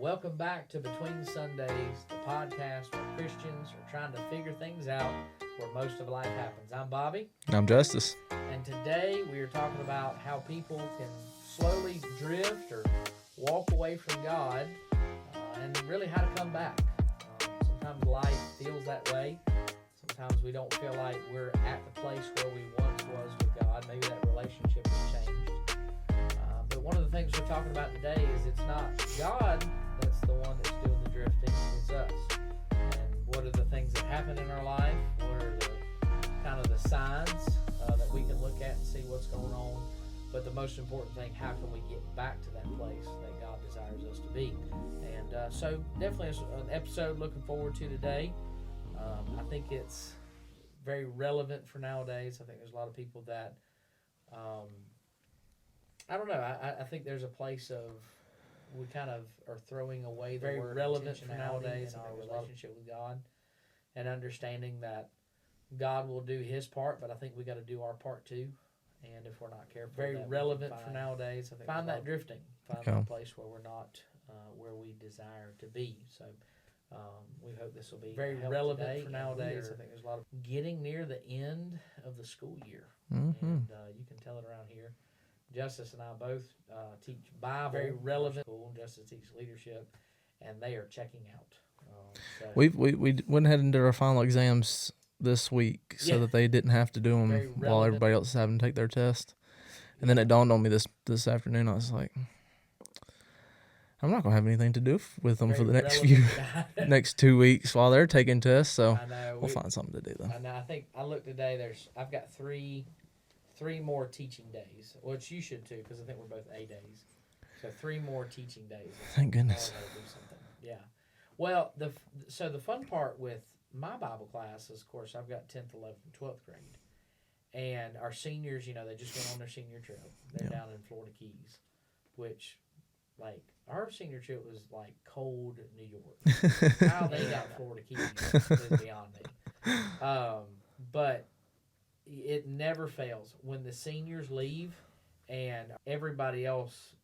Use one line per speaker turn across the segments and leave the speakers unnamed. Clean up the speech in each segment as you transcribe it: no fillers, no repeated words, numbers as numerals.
Welcome back to Between Sundays, the podcast where Christians are trying to figure things out where most of life happens. I'm Bobby.
I'm Justus.
And today we are talking about how people can slowly drift or walk away from God and really how to come back. Sometimes life feels that way. Sometimes we don't feel like we're at the place where we once was with God. Maybe that relationship has changed. But one of the things we're talking about today is it's not God that's the one that's doing the drifting, it's us. And what are the things that happen in our life? What are the kind of the signs that we can look at and see what's going on? But the most important thing, how can we get back to that place that God desires us to be? And so definitely an episode looking forward to today. I think it's very relevant for nowadays. I think there's a lot of people that, I don't know, I think there's a place of, we kind of are throwing away the very word relevant for nowadays in our relationship with God and understanding that God will do his part, but I think we got to do our part too. And if we're not careful, very relevant for nowadays. I think find that drifting, find that place where we're not where we desire to be. So we hope this will be very relevant for nowadays. I think there's a lot of getting near the end of the school year, and you can tell it around here. Justus and I both teach Bible, very relevant school. Justus teaches leadership, and they are checking out. So
We went ahead and did our final exams this week so that they didn't have to do them while everybody else is having to take their test. And then it dawned on me this afternoon. I was like, I'm not gonna have anything to do with them for the next 2 weeks while they're taking tests. So we'll find something to do though.
I know. I think I looked today. I've got three more teaching days, which you should too, because I think we're both A days. So 3 more teaching days.
Thank goodness.
Do something. Yeah. Well, so the fun part with my Bible class is, of course, I've got 10th, 11th, and 12th grade. And our seniors, they just went on their senior trip. They're down in Florida Keys, which, like, our senior trip was like cold New York. How they got Florida Keys is beyond me. But it never fails when the seniors leave and everybody else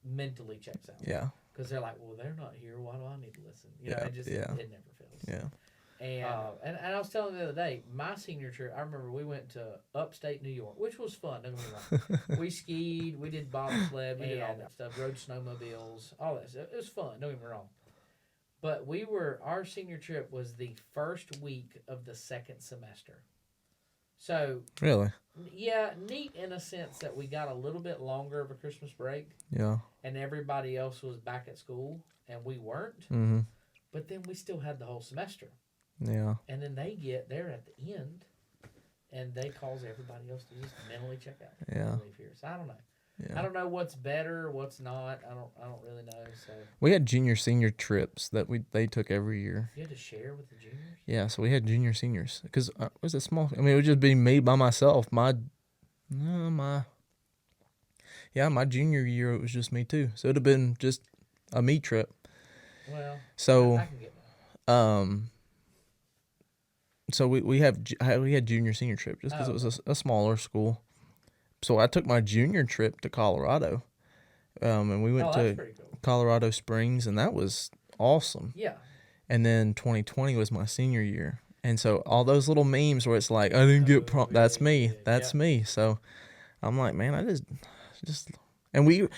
mentally checks out.
Yeah.
Because they're like, well, they're not here. Why do I need to listen? It never fails.
Yeah.
And I was telling the other day, my senior trip, I remember we went to upstate New York, which was fun. Don't get me wrong. We skied, we did bobsled, we did all that stuff, rode snowmobiles, all that stuff. It was fun. Don't get me wrong. But our senior trip was the first week of the second semester. So
really,
yeah, neat in a sense that we got a little bit longer of a Christmas break.
Yeah,
and everybody else was back at school, and we weren't.
Mm-hmm.
But then we still had the whole semester.
Yeah,
and then they're at the end, and they cause everybody else to just mentally check out.
Yeah,
leave here. So I don't know. Yeah. I don't know what's better, what's not. I don't really know. So
we had junior senior trips that they took every year.
You had to share with the juniors.
Yeah, so we had junior seniors because it was a small. I mean, it would just be me by myself. My junior year it was just me too. So it'd have been just a me trip.
Well,
so
I can get that.
So we had junior senior trip just because it was a smaller school. So I took my junior trip to Colorado, and we went to Colorado Springs, and that was awesome.
Yeah.
And then 2020 was my senior year, and so all those little memes where it's like, I didn't get prom. That's me. That's me. So I'm like, man, I just, and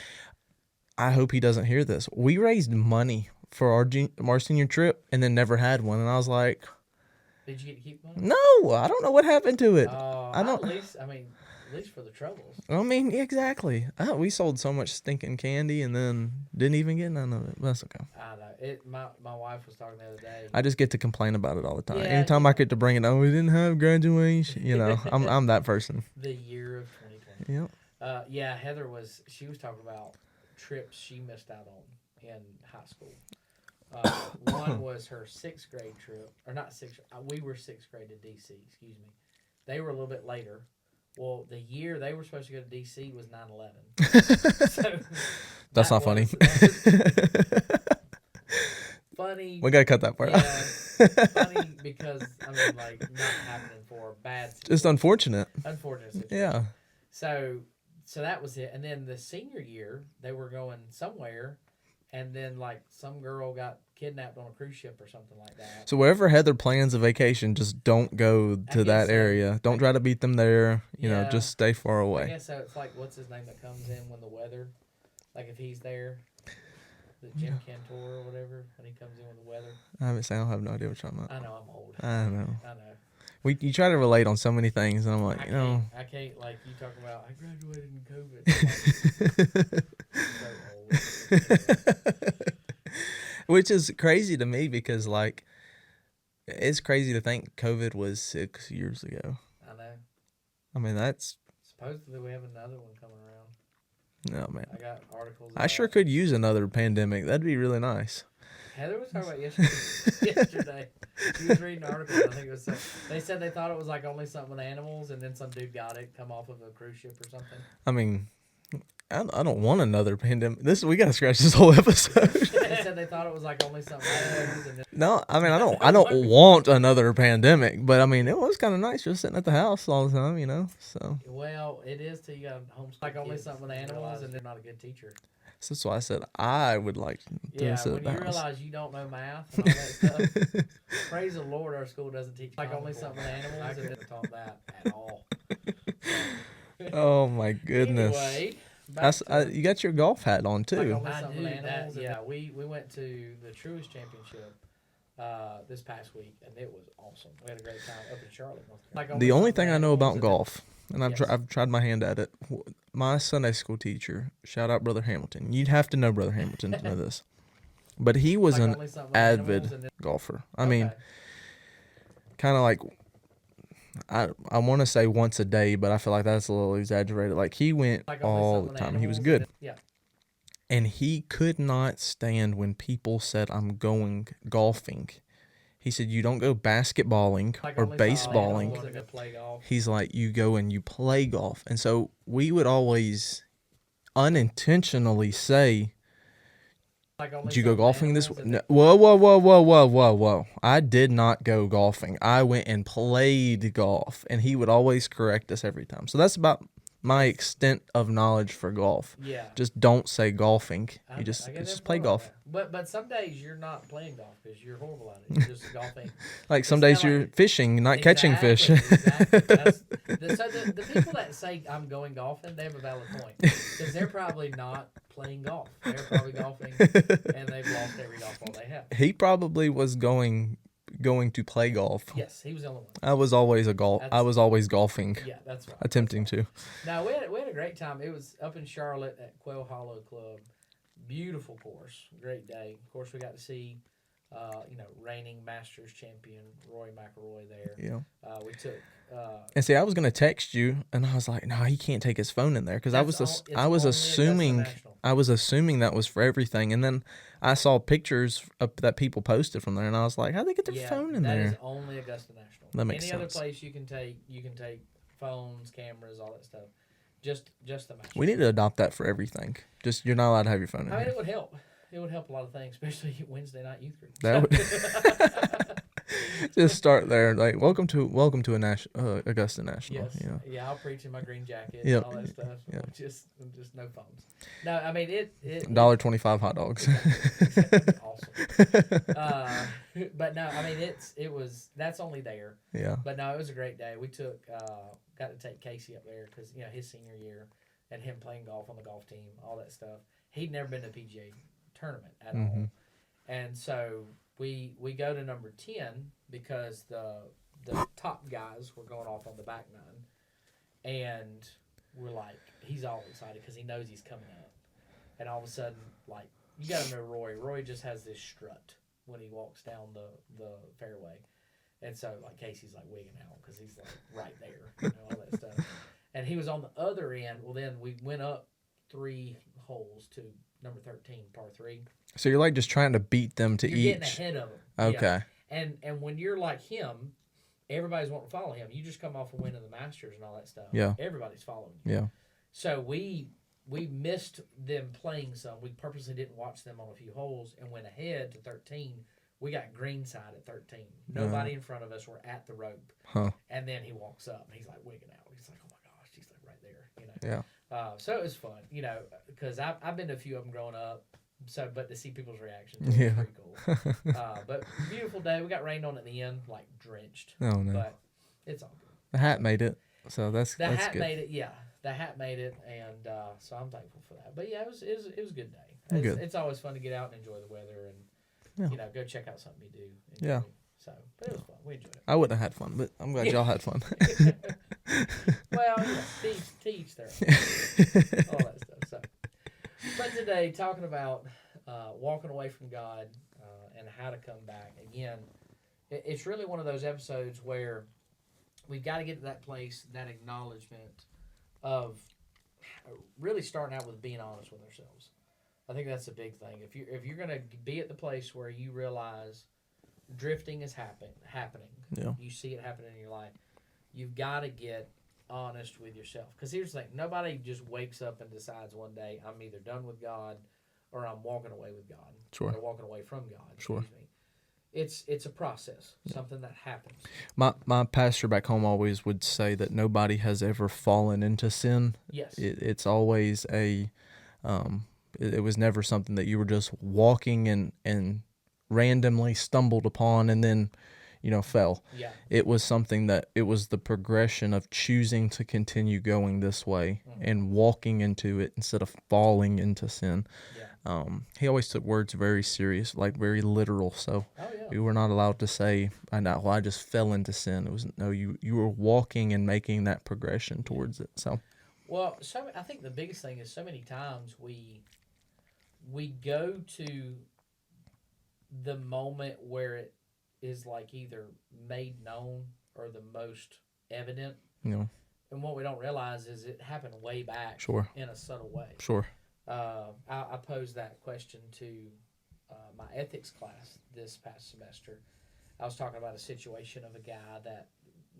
I hope he doesn't hear this. We raised money for our senior trip, and then never had one, and I was like,
did you get to keep money?
No, I don't know what happened to it.
At least for the troubles.
I mean, exactly. We sold so much stinking candy and then didn't even get none of it. That's okay.
I know. My wife was talking the other day.
I just get to complain about it all the time. Yeah, anytime I get to bring it up, we didn't have graduation. I'm that person.
The year of 2020.
Yep.
Heather she was talking about trips she missed out on in high school. One was her 6th grade trip, or not 6th. We were 6th grade to DC. Excuse me. They were a little bit later. Well, the year they were supposed to go to D.C. was 9/11. So
that's not funny.
Funny.
We gotta cut that part.
Yeah, funny because not happening for a bad situation.
Just unfortunate.
Unfortunate situation.
Yeah.
So that was it, and then the senior year they were going somewhere, and then like some girl got kidnapped on a cruise ship or something like that.
So wherever Heather plans a vacation, just don't go to that area. Don't try to beat them there. You know, just stay far away.
I guess so. It's like, what's his name that comes in when the weather, like if he's there, the Jim Cantor or whatever, when he comes in with the weather.
I don't have no idea what you're talking about.
I know, I'm old.
I know.
I know.
You try to relate on so many things, and I'm like,
I can't, like, you talking about, I graduated in COVID. I'm so old.
Which is crazy to me because, like, it's crazy to think COVID was 6 years ago.
I know.
I mean, that's...
Supposedly we have another one coming around.
No, man.
I got articles.
I sure could use another pandemic. That'd be really nice.
Heather was talking about yesterday. She was reading articles. I think it was. They said they thought it was like only something with animals, and then some dude got it, come off of a cruise ship or something.
I mean, I don't want another pandemic. We gotta scratch this whole episode.
They said they thought it was like only something with animals, and then...
No, I mean, I don't want another pandemic, but I mean, it was kind of nice just sitting at the house all the time, you know. So.
Well, it is till you got homeschool. Like only something with animals, and they're not a good teacher.
So that's why I said I would like to sit at the house.
When you realize you don't know math and all that stuff, praise the Lord, our school doesn't teach like only something with animals, and didn't taught that at all.
Oh my goodness!
Anyway,
you got your golf hat on too.
Like I do that. Yeah, we went to the Truist Championship this past week, and it was awesome. We had a great time up in Charlotte, North Carolina.
The only thing I know about golf, and I've tried my hand at it. My Sunday school teacher, shout out Brother Hamilton. You'd have to know Brother Hamilton to know this, but he was an avid golfer. I mean, kind of like I want to say once a day, but I feel like that's a little exaggerated. Like he went all the time. He was good.
Yeah.
And he could not stand when people said, "I'm going golfing." He said, "You don't go basketballing or baseballing." He's like, "You go and you play golf." And so we would always unintentionally say, "Did you go golfing this week?" No. Whoa. I did not go golfing. I went and played golf. And he would always correct us every time. So that's about my extent of knowledge for golf.
Yeah.
Just don't say golfing. You just play golf.
But some days you're not playing golf because you're horrible at it. You're just golfing.
Like some days you're fishing, not catching fish.
Exactly. The people that say I'm going golfing, they have a valid point because they're probably not playing golf. They're probably golfing and they've lost every golf ball they have.
He probably was going to play golf.
Yes, he was the only one.
I was always golfing.
Yeah, that's right.
Attempting to.
No, we had a great time. It was up in Charlotte at Quail Hollow Club. Beautiful course, great day. Of course, we got to see, reigning Masters champion Rory McIlroy there.
Yeah.
We took.
And see, I was gonna text you, and I was like, "No, he can't take his phone in there," because I was assuming that was for everything, and then I saw pictures that people posted from there, and I was like, "How'd they get their phone in there?"
That is only Augusta National.
That makes
sense.
Any
other place you can take phones, cameras, all that stuff. Just the Masters.
We need to adopt that for everything. Just you're not allowed to have your phone in there.
It would help. It would help a lot of things, especially Wednesday night youth group.
That would just start there. Like welcome to Augusta National.
Yes.
You know?
Yeah, I'll preach in my green jacket and all that stuff.
Yep.
Just no phones. No, I mean it.
$1.25 hot dogs.
Awesome. But no, I mean that's only there.
Yeah.
But no, it was a great day. We got to take Casey up there because his senior year and him playing golf on the golf team, all that stuff. He'd never been to a PGA tournament at all, and so we go to number 10 because the top guys were going off on the back nine, and we're like, he's all excited because he knows he's coming up, and all of a sudden, like, you got to know Roy. Roy just has this strut when he walks down the fairway, and so like Casey's like wigging out because he's like right there, all that stuff, and he was on the other end. Well, then we went up 3 holes to number 13, par 3.
So you're like just trying to beat them to
you're
each.
Getting ahead of them.
Okay.
Yeah. And when you're like him, everybody's wanting to follow him. You just come off a win of the Masters and all that stuff.
Yeah.
Everybody's following you.
Yeah.
So we missed them playing some. We purposely didn't watch them on a few holes and went ahead to 13. We got greenside at 13. Nobody in front of us were at the rope.
Huh.
And then he walks up and he's like wigging out. He's like, oh my gosh, he's like right there.
Yeah.
So it was fun, because I've been to a few of them growing up, So, but to see people's reactions, it was pretty cool. But beautiful day. We got rained on at the end, like drenched.
Oh no!
But it's all good.
The hat made it, so that's
the hat
good.
made it. Yeah, the hat made it, and so I'm thankful for that. But yeah, it was a good day. It's always fun to get out and enjoy the weather, and go check out something you do.
Yeah.
So, but it was fun. We enjoyed it.
I wouldn't have had fun, but I'm glad y'all had fun.
Well, teach their own. All that stuff. So, but today, talking about walking away from God and how to come back. Again, it's really one of those episodes where we've got to get to that place, that acknowledgement of really starting out with being honest with ourselves. I think that's a big thing. If you're going to be at the place where you realize drifting is happening, you see it happening in your life, you've got to get honest with yourself. Because here's the thing, nobody just wakes up and decides one day, I'm either done with God or I'm walking away with God.
Sure.
Or walking away from God.
Sure.
Excuse me. It's a process, something that happens.
My pastor back home always would say that nobody has ever fallen into sin.
Yes.
It's always it was never something that you were just walking and randomly stumbled upon and then, fell.
Yeah.
It was something that it was the progression of choosing to continue going this way and walking into it instead of falling into sin.
Yeah.
He always took words very serious, like very literal. So we were not allowed to say, I just fell into sin. It was, no, you were walking and making that progression towards it. So,
well, I think the biggest thing is so many times we go to the moment where it is like either made known or the most evident. And what we don't realize is it happened way back in a subtle way.
Sure.
I posed that question to my ethics class this past semester. I was talking about a situation of a guy that,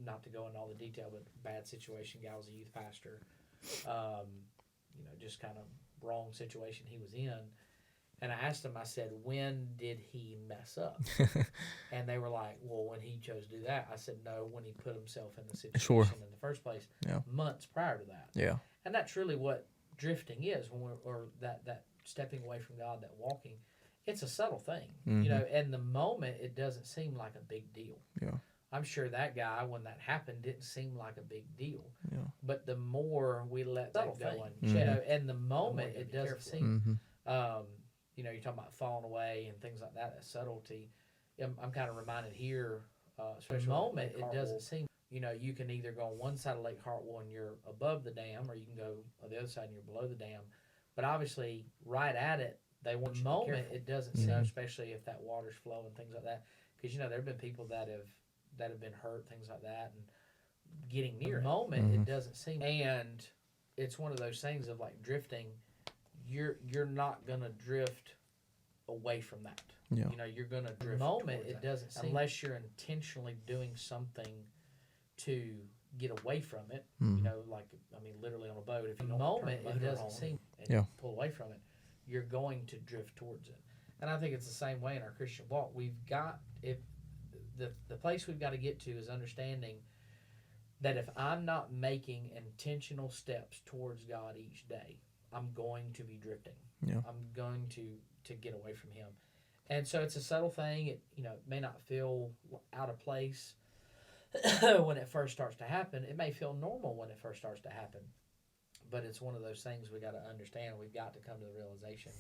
not to go into all the detail, but bad situation. Guy was a youth pastor. Just kind of wrong situation he was in. And I asked him, I said, when did he mess up? And they were like, well, when he chose to do that. I said, no, when he put himself in the situation in the first place, months prior to that.
Yeah.
And that's really what drifting is, or that stepping away from God, that walking. It's a subtle thing, and the moment it doesn't seem like a big deal.
Yeah.
I'm sure that guy, when that happened, didn't seem like a big deal.
Yeah.
But the more we let that go, and the moment it doesn't seem, you're talking about falling away and things like that, subtlety. I'm kind of reminded here, especially the moment it doesn't seem. You can either go on one side of Lake Hartwell and you're above the dam, or you can go on the other side and you're below the dam. But obviously, right at it, they want you to be careful. It doesn't seem, especially if that water's flowing, things like that. Because there have been people that have been hurt, things like that, and getting near the moment it doesn't seem. And it's one of those things of like drifting. You're not gonna drift away from that.
Yeah.
You're gonna drift. The moment it doesn't seem, unless you're intentionally doing something to get away from it. Literally on a boat. If you don't moment it doesn't seem and pull away from it, you're going to drift towards it. And I think it's the same way in our Christian walk. We've got, if the place we've got to get to is understanding that if I'm not making intentional steps towards God each day, I'm going to be drifting.
Yeah.
I'm going to get away from Him. And so it's a subtle thing. It may not feel out of place when it first starts to happen. It may feel normal when it first starts to happen. But it's one of those things we got to understand. We've got to come to the realization.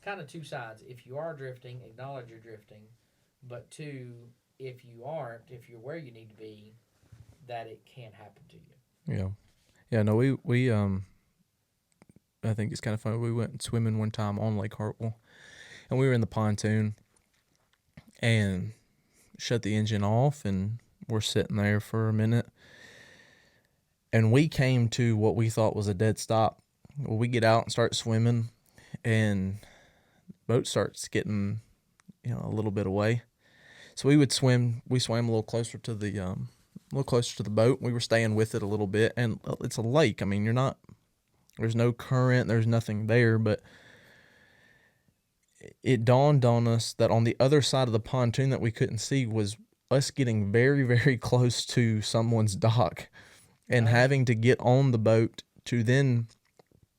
Kind of two sides. If you are drifting, acknowledge you're drifting. But two, if you aren't, if you're where you need to be, that it can happen to you.
Yeah. Yeah, no, we I think it's kind of funny. We went swimming one time on Lake Hartwell, and we were in the pontoon and shut the engine off, and we're sitting there for a minute. And we came to what we thought was a dead stop. Well, we get out and start swimming, and the boat starts getting, a little bit away. So we swam a little closer to the boat. We were staying with it a little bit, and it's a lake. I mean, there's no current, there's nothing there, but it dawned on us that on the other side of the pontoon that we couldn't see was us getting very, very close to someone's dock and having to get on the boat to then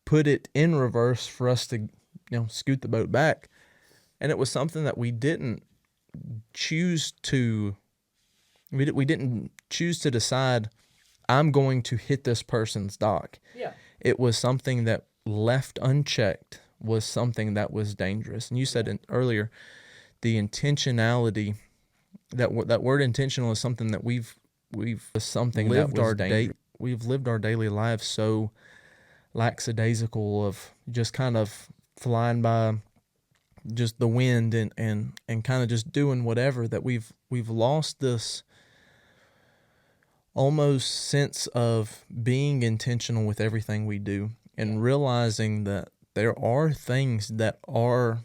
put it in reverse for us to, scoot the boat back. And it was something that we didn't choose to, we didn't choose to decide, I'm going to hit this person's dock.
Yeah.
It was something that left unchecked was something that was dangerous. And you said earlier, the intentionality, that word intentional is something that we've something lived our day. We've lived our daily lives so lackadaisical of just kind of flying by just the wind and kind of just doing whatever, that we've lost this almost sense of being intentional with everything we do, and realizing that there are things that are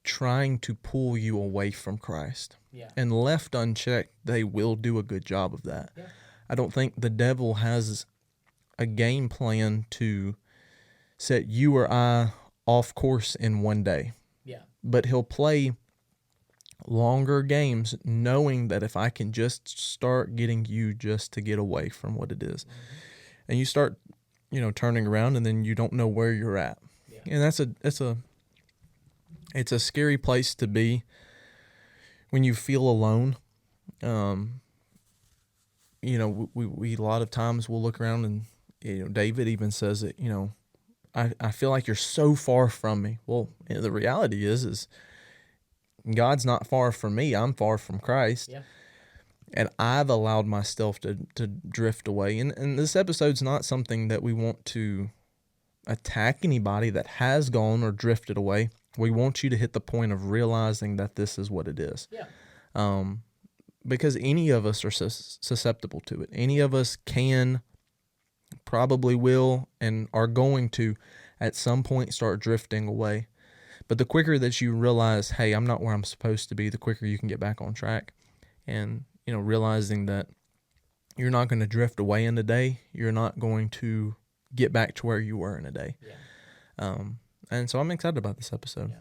trying to pull you away from Christ.
Yeah.
And left unchecked, they will do a good job of that.
Yeah.
I don't think the devil has a game plan to set you or I off course in one day.
Yeah.
But he'll play longer games, knowing that if I can just start getting you just to get away from what it is.
Mm-hmm.
And you start, turning around, and then you don't know where you're at. Yeah. And it's a scary place to be when you feel alone. We a lot of times we'll look around, and David even says it, I feel like you're so far from me. Well, the reality is God's not far from me. I'm far from Christ.
Yeah.
And I've allowed myself to drift away. And this episode's not something that we want to attack anybody that has gone or drifted away. We want you to hit the point of realizing that this is what it is.
Yeah.
Because any of us are susceptible to it. Any of us can, probably will, and are going to at some point start drifting away. But the quicker that you realize, hey, I'm not where I'm supposed to be, the quicker you can get back on track. And, realizing that you're not going to drift away in a day. You're not going to get back to where you were in a day.
Yeah.
And so I'm excited about this episode.
Yeah.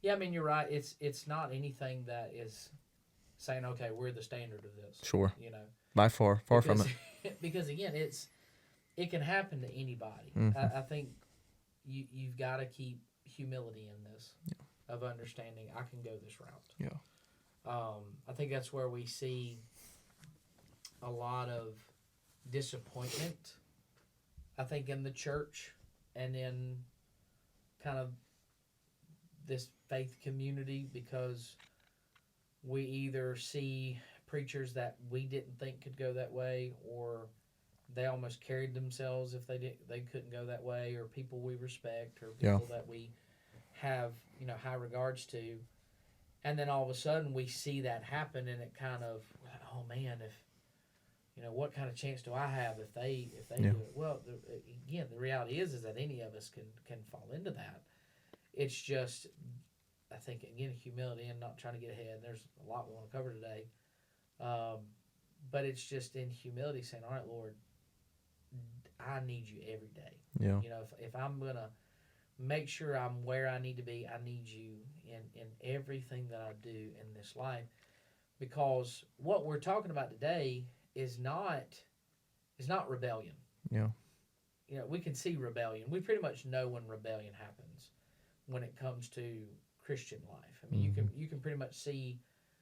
Yeah, I mean, you're right. It's not anything that is saying, okay, we're the standard of this.
Sure. By far from it.
Because again, it can happen to anybody.
Mm-hmm.
I think you've got to keep humility in this, of understanding I can go this route.
Yeah.
I think that's where we see a lot of disappointment, I think, in the church and in kind of this faith community, because we either see preachers that we didn't think could go that way, or they almost carried themselves if they couldn't go that way, or people we respect, or people that we have high regards to, and then all of a sudden we see that happen, and it kind of, oh man, if what kind of chance do I have if they do it? Well, the reality is that any of us can fall into that. It's just, I think, again, humility and not trying to get ahead. There's a lot we want to cover today, but it's just in humility saying, all right, Lord, I need you every day.
Yeah.
If I'm gonna make sure I'm where I need to be, I need you in everything that I do in this life, because what we're talking about today is not rebellion.
Yeah.
We can see rebellion. We pretty much know when rebellion happens when it comes to Christian life. I mean, you can pretty much see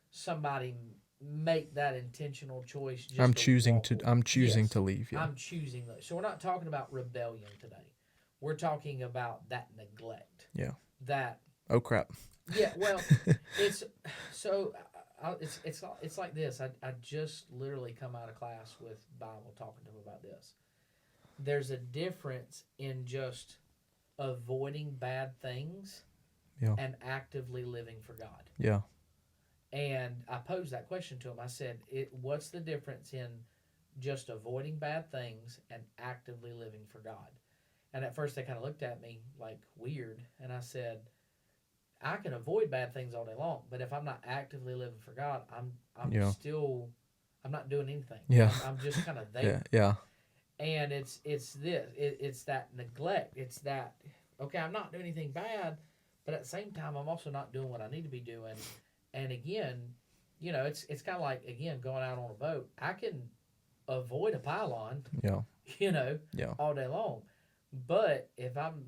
somebody make that intentional choice.
I'm choosing to leave. Yeah.
I'm choosing. So we're not talking about rebellion today. We're talking about that neglect.
Yeah.
That.
Oh crap.
Yeah. Well, it's so. It's like this. I just literally come out of class with Bible talking to him about this. There's a difference in just avoiding bad things and actively living for God.
Yeah.
And I posed that question to him. I said, what's the difference in just avoiding bad things and actively living for God? And at first they kind of looked at me like weird. And I said, I can avoid bad things all day long, but if I'm not actively living for God, I'm still, I'm not doing anything.
Yeah.
I'm just kind of there.
Yeah.
And it's that neglect. It's that, okay, I'm not doing anything bad, but at the same time, I'm also not doing what I need to be doing. And again, it's kind of like, again, going out on a boat. I can avoid a pylon, all day long. But if I'm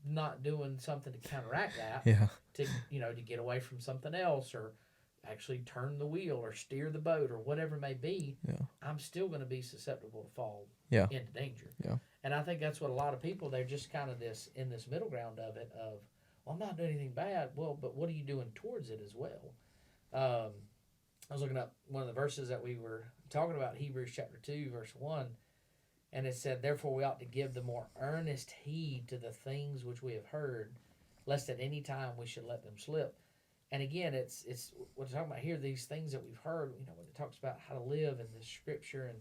not doing something to counteract that.
Yeah.
To get away from something else, or actually turn the wheel or steer the boat or whatever it may be, I'm still going to be susceptible to fall into danger.
Yeah.
And I think that's what a lot of people, they're just kind of in this middle ground of it of, well, I'm not doing anything bad. Well, but what are you doing towards it as well? I was looking up one of the verses that we were talking about, Hebrews chapter 2, verse 1, and it said, therefore we ought to give the more earnest heed to the things which we have heard, lest at any time we should let them slip. And again, it's what we're talking about here, these things that we've heard, when it talks about how to live in this scripture and,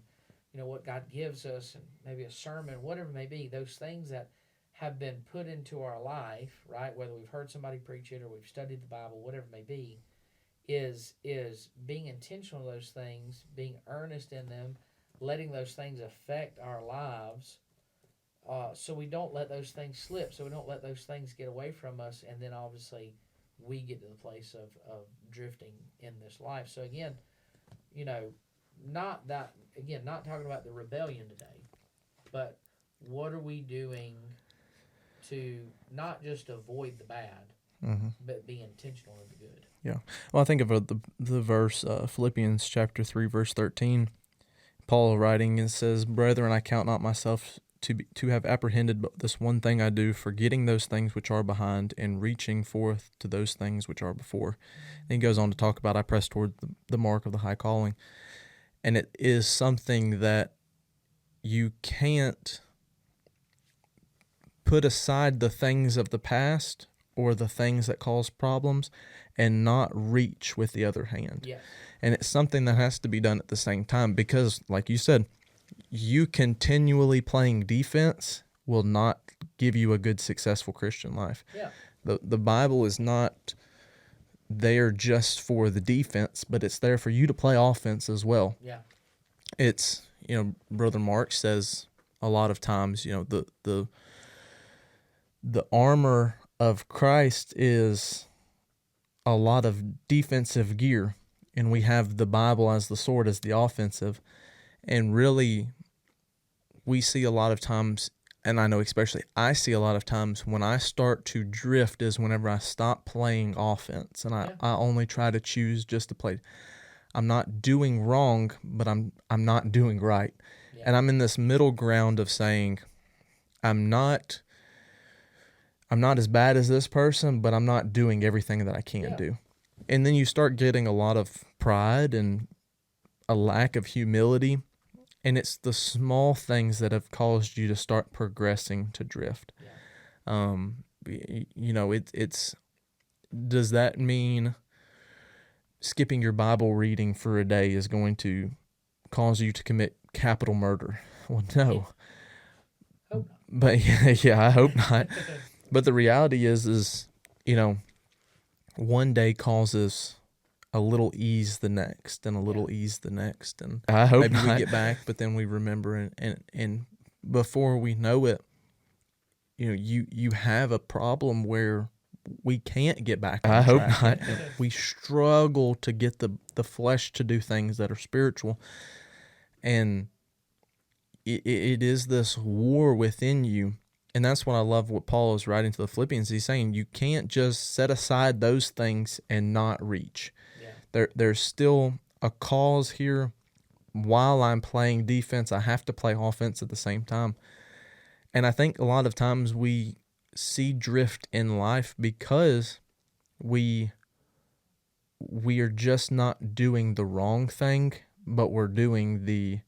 what God gives us, and maybe a sermon, whatever it may be, those things that have been put into our life, right, whether we've heard somebody preach it or we've studied the Bible, whatever it may be, is being intentional of those things, being earnest in them, letting those things affect our lives, so we don't let those things slip, so we don't let those things get away from us, and then obviously we get to the place of drifting in this life. So again, not talking about the rebellion today, but what are we doing to not just avoid the bad, but be intentional of the good?
Yeah. Well, I think of the verse, Philippians chapter 3, verse 13. Paul writing, and says, brethren, I count not myself to have apprehended, but this one thing I do, forgetting those things which are behind and reaching forth to those things which are before. And he goes on to talk about, I press toward the mark of the high calling. And it is something that you can't put aside the things of the past or the things that cause problems and not reach with the other hand.
Yes.
And it's something that has to be done at the same time, because, like you said, you continually playing defense will not give you a good, successful Christian life.
Yeah.
The Bible is not there just for the defense, but it's there for you to play offense as well.
Yeah.
It's, Brother Mark says a lot of times, the armor of Christ is a lot of defensive gear, and we have the Bible as the sword, as the offensive. And really, we see a lot of times, and I know especially I see a lot of times when I start to drift is whenever I stop playing offense, and I only try to choose just to play. I'm not doing wrong, but I'm not doing right. Yeah. And I'm in this middle ground of saying, I'm not as bad as this person, but I'm not doing everything that I can do. And then you start getting a lot of pride and a lack of humility. And it's the small things that have caused you to start progressing to drift. Yeah. It's does that mean skipping your Bible reading for a day is going to cause you to commit capital murder? Well, no.
Hope not.
But I hope not. But the reality is, one day causes a little ease the next, and a little ease the next, and I hope maybe we get back, but then we remember, and before we know it, you have a problem where we can't get back on track. I hope not. We struggle to get the flesh to do things that are spiritual, and it is this war within you. And that's what I love what Paul is writing to the Philippians. He's saying you can't just set aside those things and not reach. Yeah. There's still a cause here. While I'm playing defense, I have to play offense at the same time. And I think a lot of times we see drift in life because we are just not doing the wrong thing, but we're doing the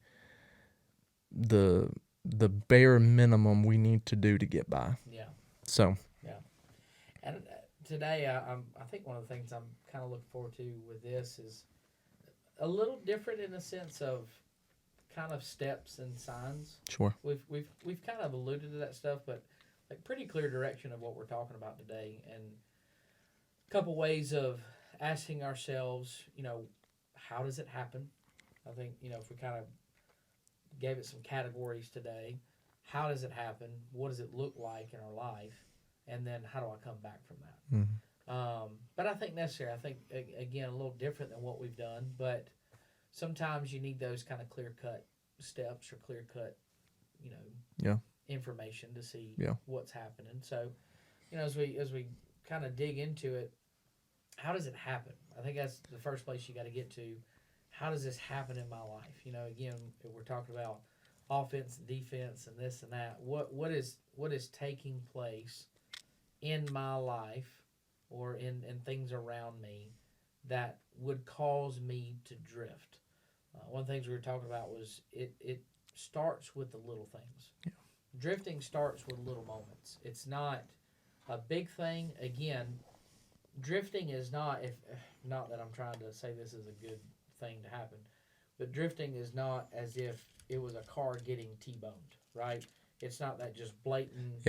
bare minimum we need to do to get by.
Yeah.
So.
Yeah. And today, I think one of the things I'm kind of looking forward to with this is a little different in the sense of kind of steps and signs.
Sure.
We've kind of alluded to that stuff, but like pretty clear direction of what we're talking about today, and a couple ways of asking ourselves, how does it happen? I think, if we kind of gave it some categories today. How does it happen? What does it look like in our life? And then how do I come back from that? Mm-hmm. But I think necessary. I think, again, a little different than what we've done. But sometimes you need those kind of clear-cut steps or clear-cut, information to see what's happening. So as we kind of dig into it, how does it happen? I think that's the first place you got to get to. How does this happen in my life? Again, we're talking about offense and defense and this and that. What is taking place in my life or in things around me that would cause me to drift? One of the things we were talking about was it starts with the little things.
Yeah.
Drifting starts with little moments. It's not a big thing. Again, drifting is not, if not that I'm trying to say this is a good thing to happen, but drifting is not as if it was a car getting T-boned, right? It's not that just blatant,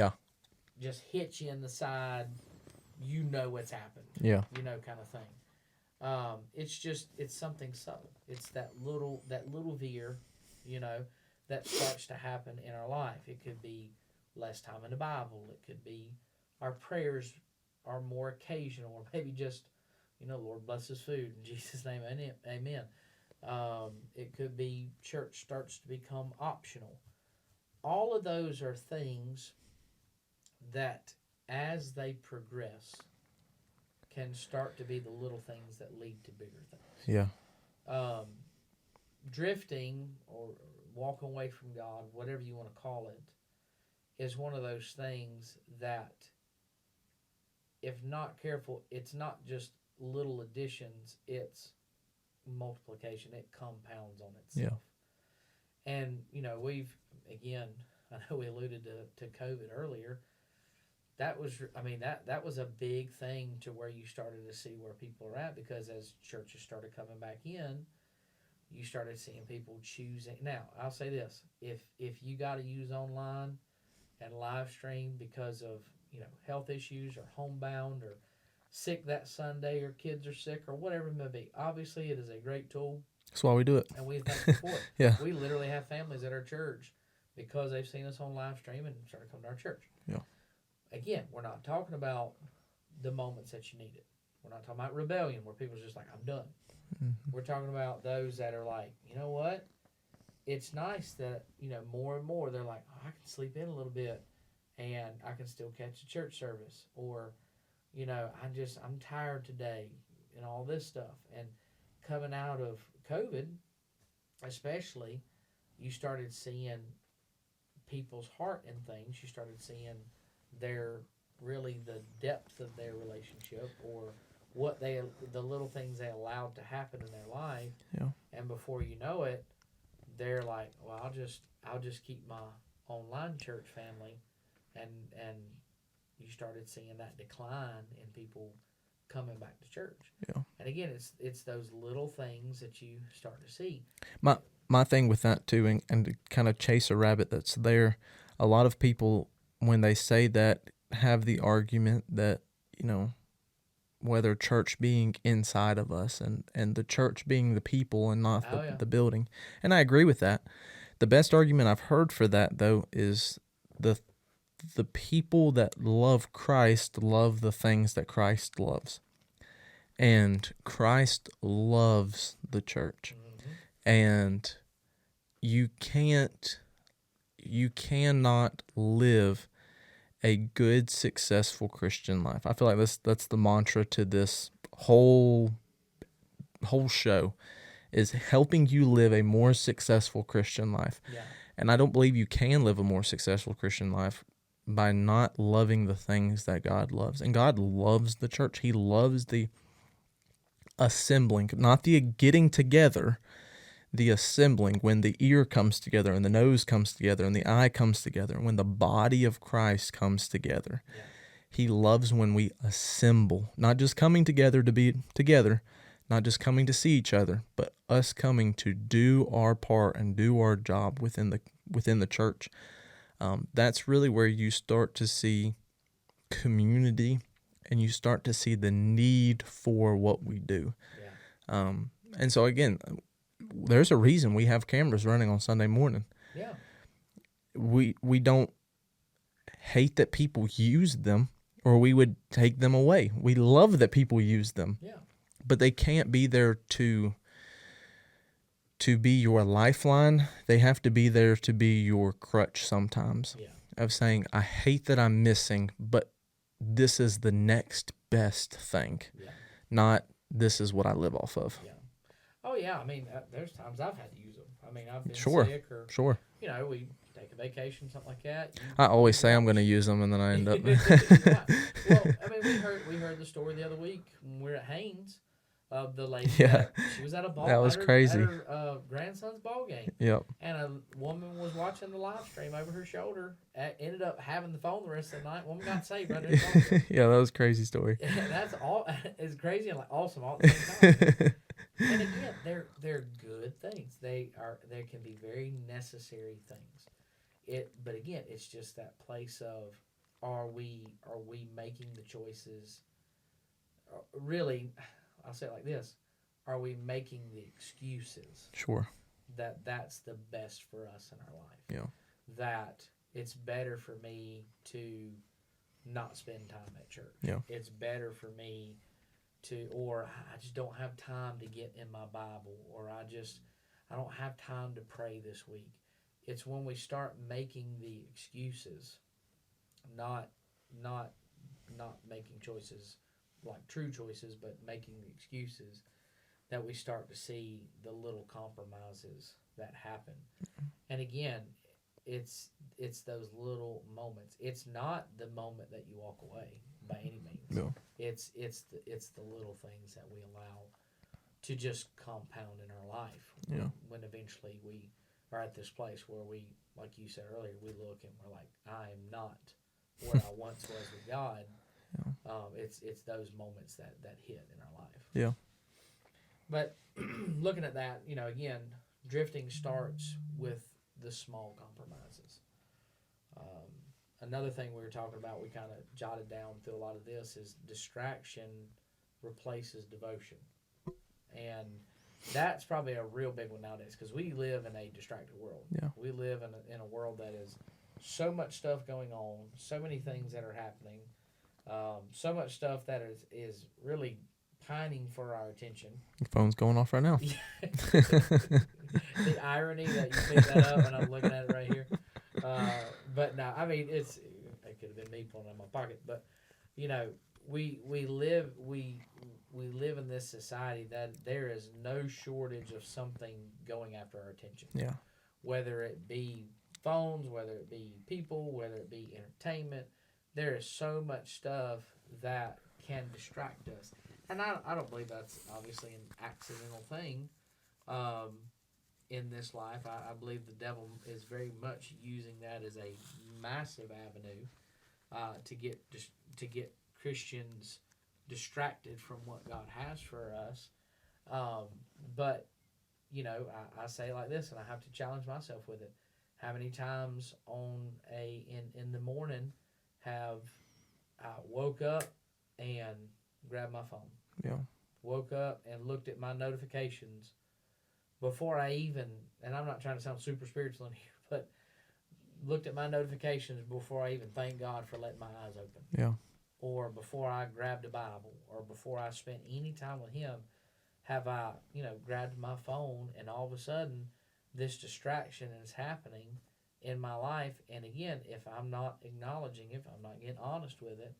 just hit you in the side, what's happened, kind of thing. It's something subtle. It's that little veer, that starts to happen in our life. It could be less time in the Bible. It could be our prayers are more occasional, or maybe just, Lord bless this food in Jesus' name, amen. It could be church starts to become optional. All of those are things that, as they progress, can start to be the little things that lead to bigger things.
Yeah.
Drifting or walking away from God, whatever you want to call it, is one of those things that, if not careful, it's not just little additions, it's multiplication. It compounds on itself. Yeah. And, I know we alluded to COVID earlier. That was a big thing to where you started to see where people are at, because as churches started coming back in, you started seeing people choosing. Now, I'll say this. If you got to use online and live stream because of, health issues or homebound or sick that Sunday or kids are sick or whatever it may be, obviously it is a great tool.
That's why we do it.
And we thank you for it.
Yeah.
We literally have families at our church because they've seen us on live stream and started coming to our church.
Yeah.
Again, we're not talking about the moments that you need it. We're not talking about rebellion where people's just like, I'm done. Mm-hmm. We're talking about those that are like, you know what? It's nice that, more and more they're like, oh, I can sleep in a little bit and I can still catch a church service, or, I'm tired today and all this stuff. And coming out of COVID, especially, you started seeing people's heart in things. You started seeing the depth of their relationship, or the little things they allowed to happen in their life.
Yeah.
And before you know it, they're like, well, I'll just keep my online church family, and you started seeing that decline in people coming back to church.
Yeah.
And again, it's those little things that you start to see.
My thing with that too, and to kind of chase a rabbit that's there, a lot of people, when they say that, have the argument that, whether church being inside of us and the church being the people and not the building. And I agree with that. The best argument I've heard for that, though, is the people that love Christ love the things that Christ loves. And Christ loves the church. Mm-hmm. And you cannot live a good, successful Christian life. I feel like that's the mantra to this whole show, is helping you live a more successful Christian life.
Yeah.
And I don't believe you can live a more successful Christian life by not loving the things that God loves. And God loves the church. He loves the assembling, not the getting together, the assembling, when the ear comes together and the nose comes together and the eye comes together, when the body of Christ comes together. Yeah. He loves when we assemble, not just coming together to be together, not just coming to see each other, but us coming to do our part and do our job within the church. That's really where you start to see community, and you start to see the need for what we do. Yeah. And so again, there's a reason we have cameras running on Sunday morning.
Yeah.
We don't hate that people use them, or we would take them away. We love that people use them.
Yeah.
But they can't be there to be your lifeline. They have to be there to be your crutch sometimes.
Yeah.
Of saying, I hate that I'm missing, but this is the next best thing, not this is what I live off of.
Yeah. Oh yeah. I mean, there's times I've had to use them. I mean, I've been
Sure.
sick or we take a vacation, something like that.
I always say I'm going to use them, and then I end up.
Yeah. Well, I mean, we heard the story the other week when we were at Haynes of the lady that she was at a ball.
That was crazy.
At her grandson's ball game.
Yep.
And a woman was watching the live stream over her shoulder. Ended up having the phone the rest of the night. Woman got saved right there.
Yeah, that was a crazy story.
That's all. It's crazy and awesome all at the same time. And again, they're good things. They can be very necessary things. But again, it's just that place of are we making the choices? Really, I'll say it like this: are we making the excuses?
Sure.
That's the best for us in our life.
Yeah.
That it's better for me to not spend time at church.
Yeah.
It's better for me or I just don't have time to get in my Bible, or I don't have time to pray this week. It's when we start making the excuses, not making choices like true choices, but making the excuses, that we start to see the little compromises that happen. And again, it's those little moments. It's not the moment that you walk away by any means.
No.
It's the little things that we allow to just compound in our life.
Yeah. When
eventually we are at this place where we, like you said earlier, we look and we're like, I am not where I once was with God.
Yeah.
It's those moments that hit in our life.
Yeah.
But looking at that, again, drifting starts with the small compromises. Another thing we were talking about, we kind of jotted down through a lot of this, is distraction replaces devotion. And that's probably a real big one nowadays, because we live in a distracted world.
Yeah.
We live in a world that is so much stuff going on, so many things that are happening, so much stuff that is really pining for our attention.
Your phone's going off right now.
The irony that you picked that up and I'm looking at it right here. But no, I mean, it could have been me pulling it out of my pocket. But we live in this society that there is no shortage of something going after our attention.
Yeah.
Whether it be phones, whether it be people, whether it be entertainment, there is so much stuff that can distract us. And I don't believe that's obviously an accidental thing in this life. I believe the devil is very much using that as a massive avenue to get Christians distracted from what God has for us. But I say it like this, and I have to challenge myself with it. How many times in the morning have I woke up and grabbed my phone?
Yeah.
Woke up and looked at my notifications before I even, and I'm not trying to sound super spiritual in here, but looked at my notifications before I even thanked God for letting my eyes open.
Yeah.
Or before I grabbed a Bible, or before I spent any time with Him, have I, grabbed my phone, and all of a sudden this distraction is happening in my life. And again, if I'm not acknowledging it, if I'm not getting honest with it,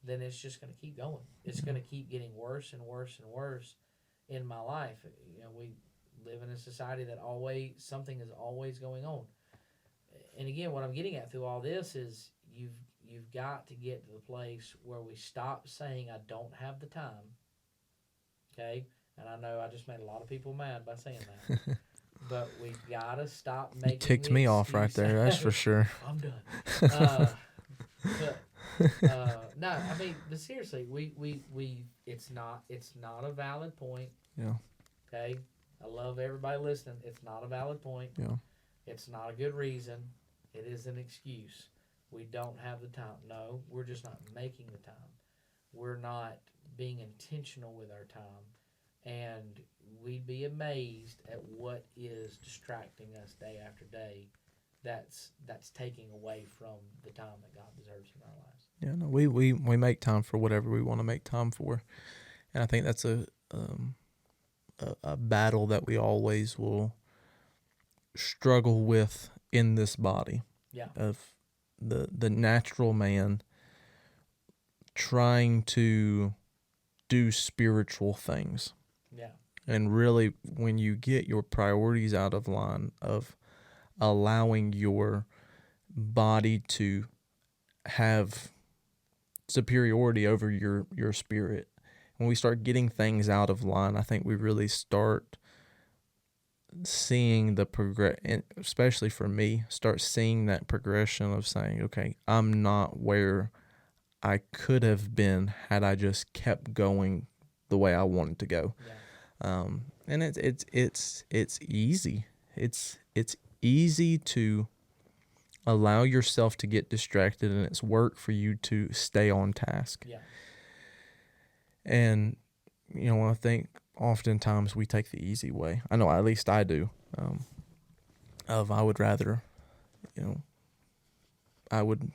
then it's just going to keep going. It's going to keep getting worse and worse and worse in my life. We live in a society that something is always going on. And again, what I'm getting at through all this is you've got to get to the place where we stop saying I don't have the time. Okay? And I know I just made a lot of people mad by saying that. But we've got to stop making
You ticked me off right there, that's for sure.
I'm done. No, I mean, but seriously, it's not a valid point.
Yeah.
Okay? I love everybody listening. It's not a valid point.
Yeah.
It's not a good reason. It is an excuse. We don't have the time. No, we're just not making the time. We're not being intentional with our time. And we'd be amazed at what is distracting us day after day that's taking away from the time that God deserves in our lives.
Yeah, no, we make time for whatever we want to make time for. And I think that's a battle that we always will struggle with in this body.
Yeah.
Of the natural man trying to do spiritual things.
Yeah.
And really, when you get your priorities out of line of allowing your body to have superiority over your spirit, when we start getting things out of line, I think we really start seeing the especially for me, start seeing that progression of saying, okay, I'm not where I could have been had I just kept going the way I wanted to go.
Yeah.
And it's easy. It's easy to allow yourself to get distracted, and it's work for you to stay on task.
Yeah.
And I think oftentimes we take the easy way. I know, at least I do. I would rather, I would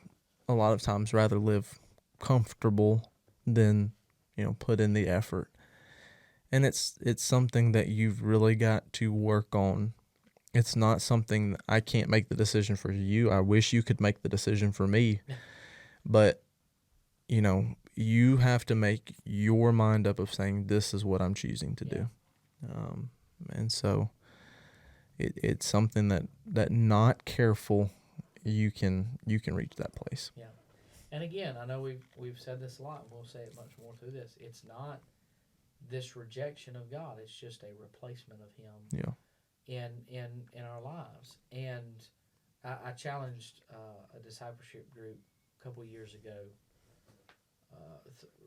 a lot of times rather live comfortable than, put in the effort. And it's something that you've really got to work on. It's not something I can't make the decision for you. I wish you could make the decision for me. But, you have to make your mind up of saying, this is what I'm choosing to do. And so it's something that not careful, you can reach that place.
Yeah. And again, I know we've said this a lot, and we'll say it much more through this. It's not this rejection of God. It's just a replacement of Him.
Yeah.
In our lives. And I challenged a discipleship group a couple of years ago,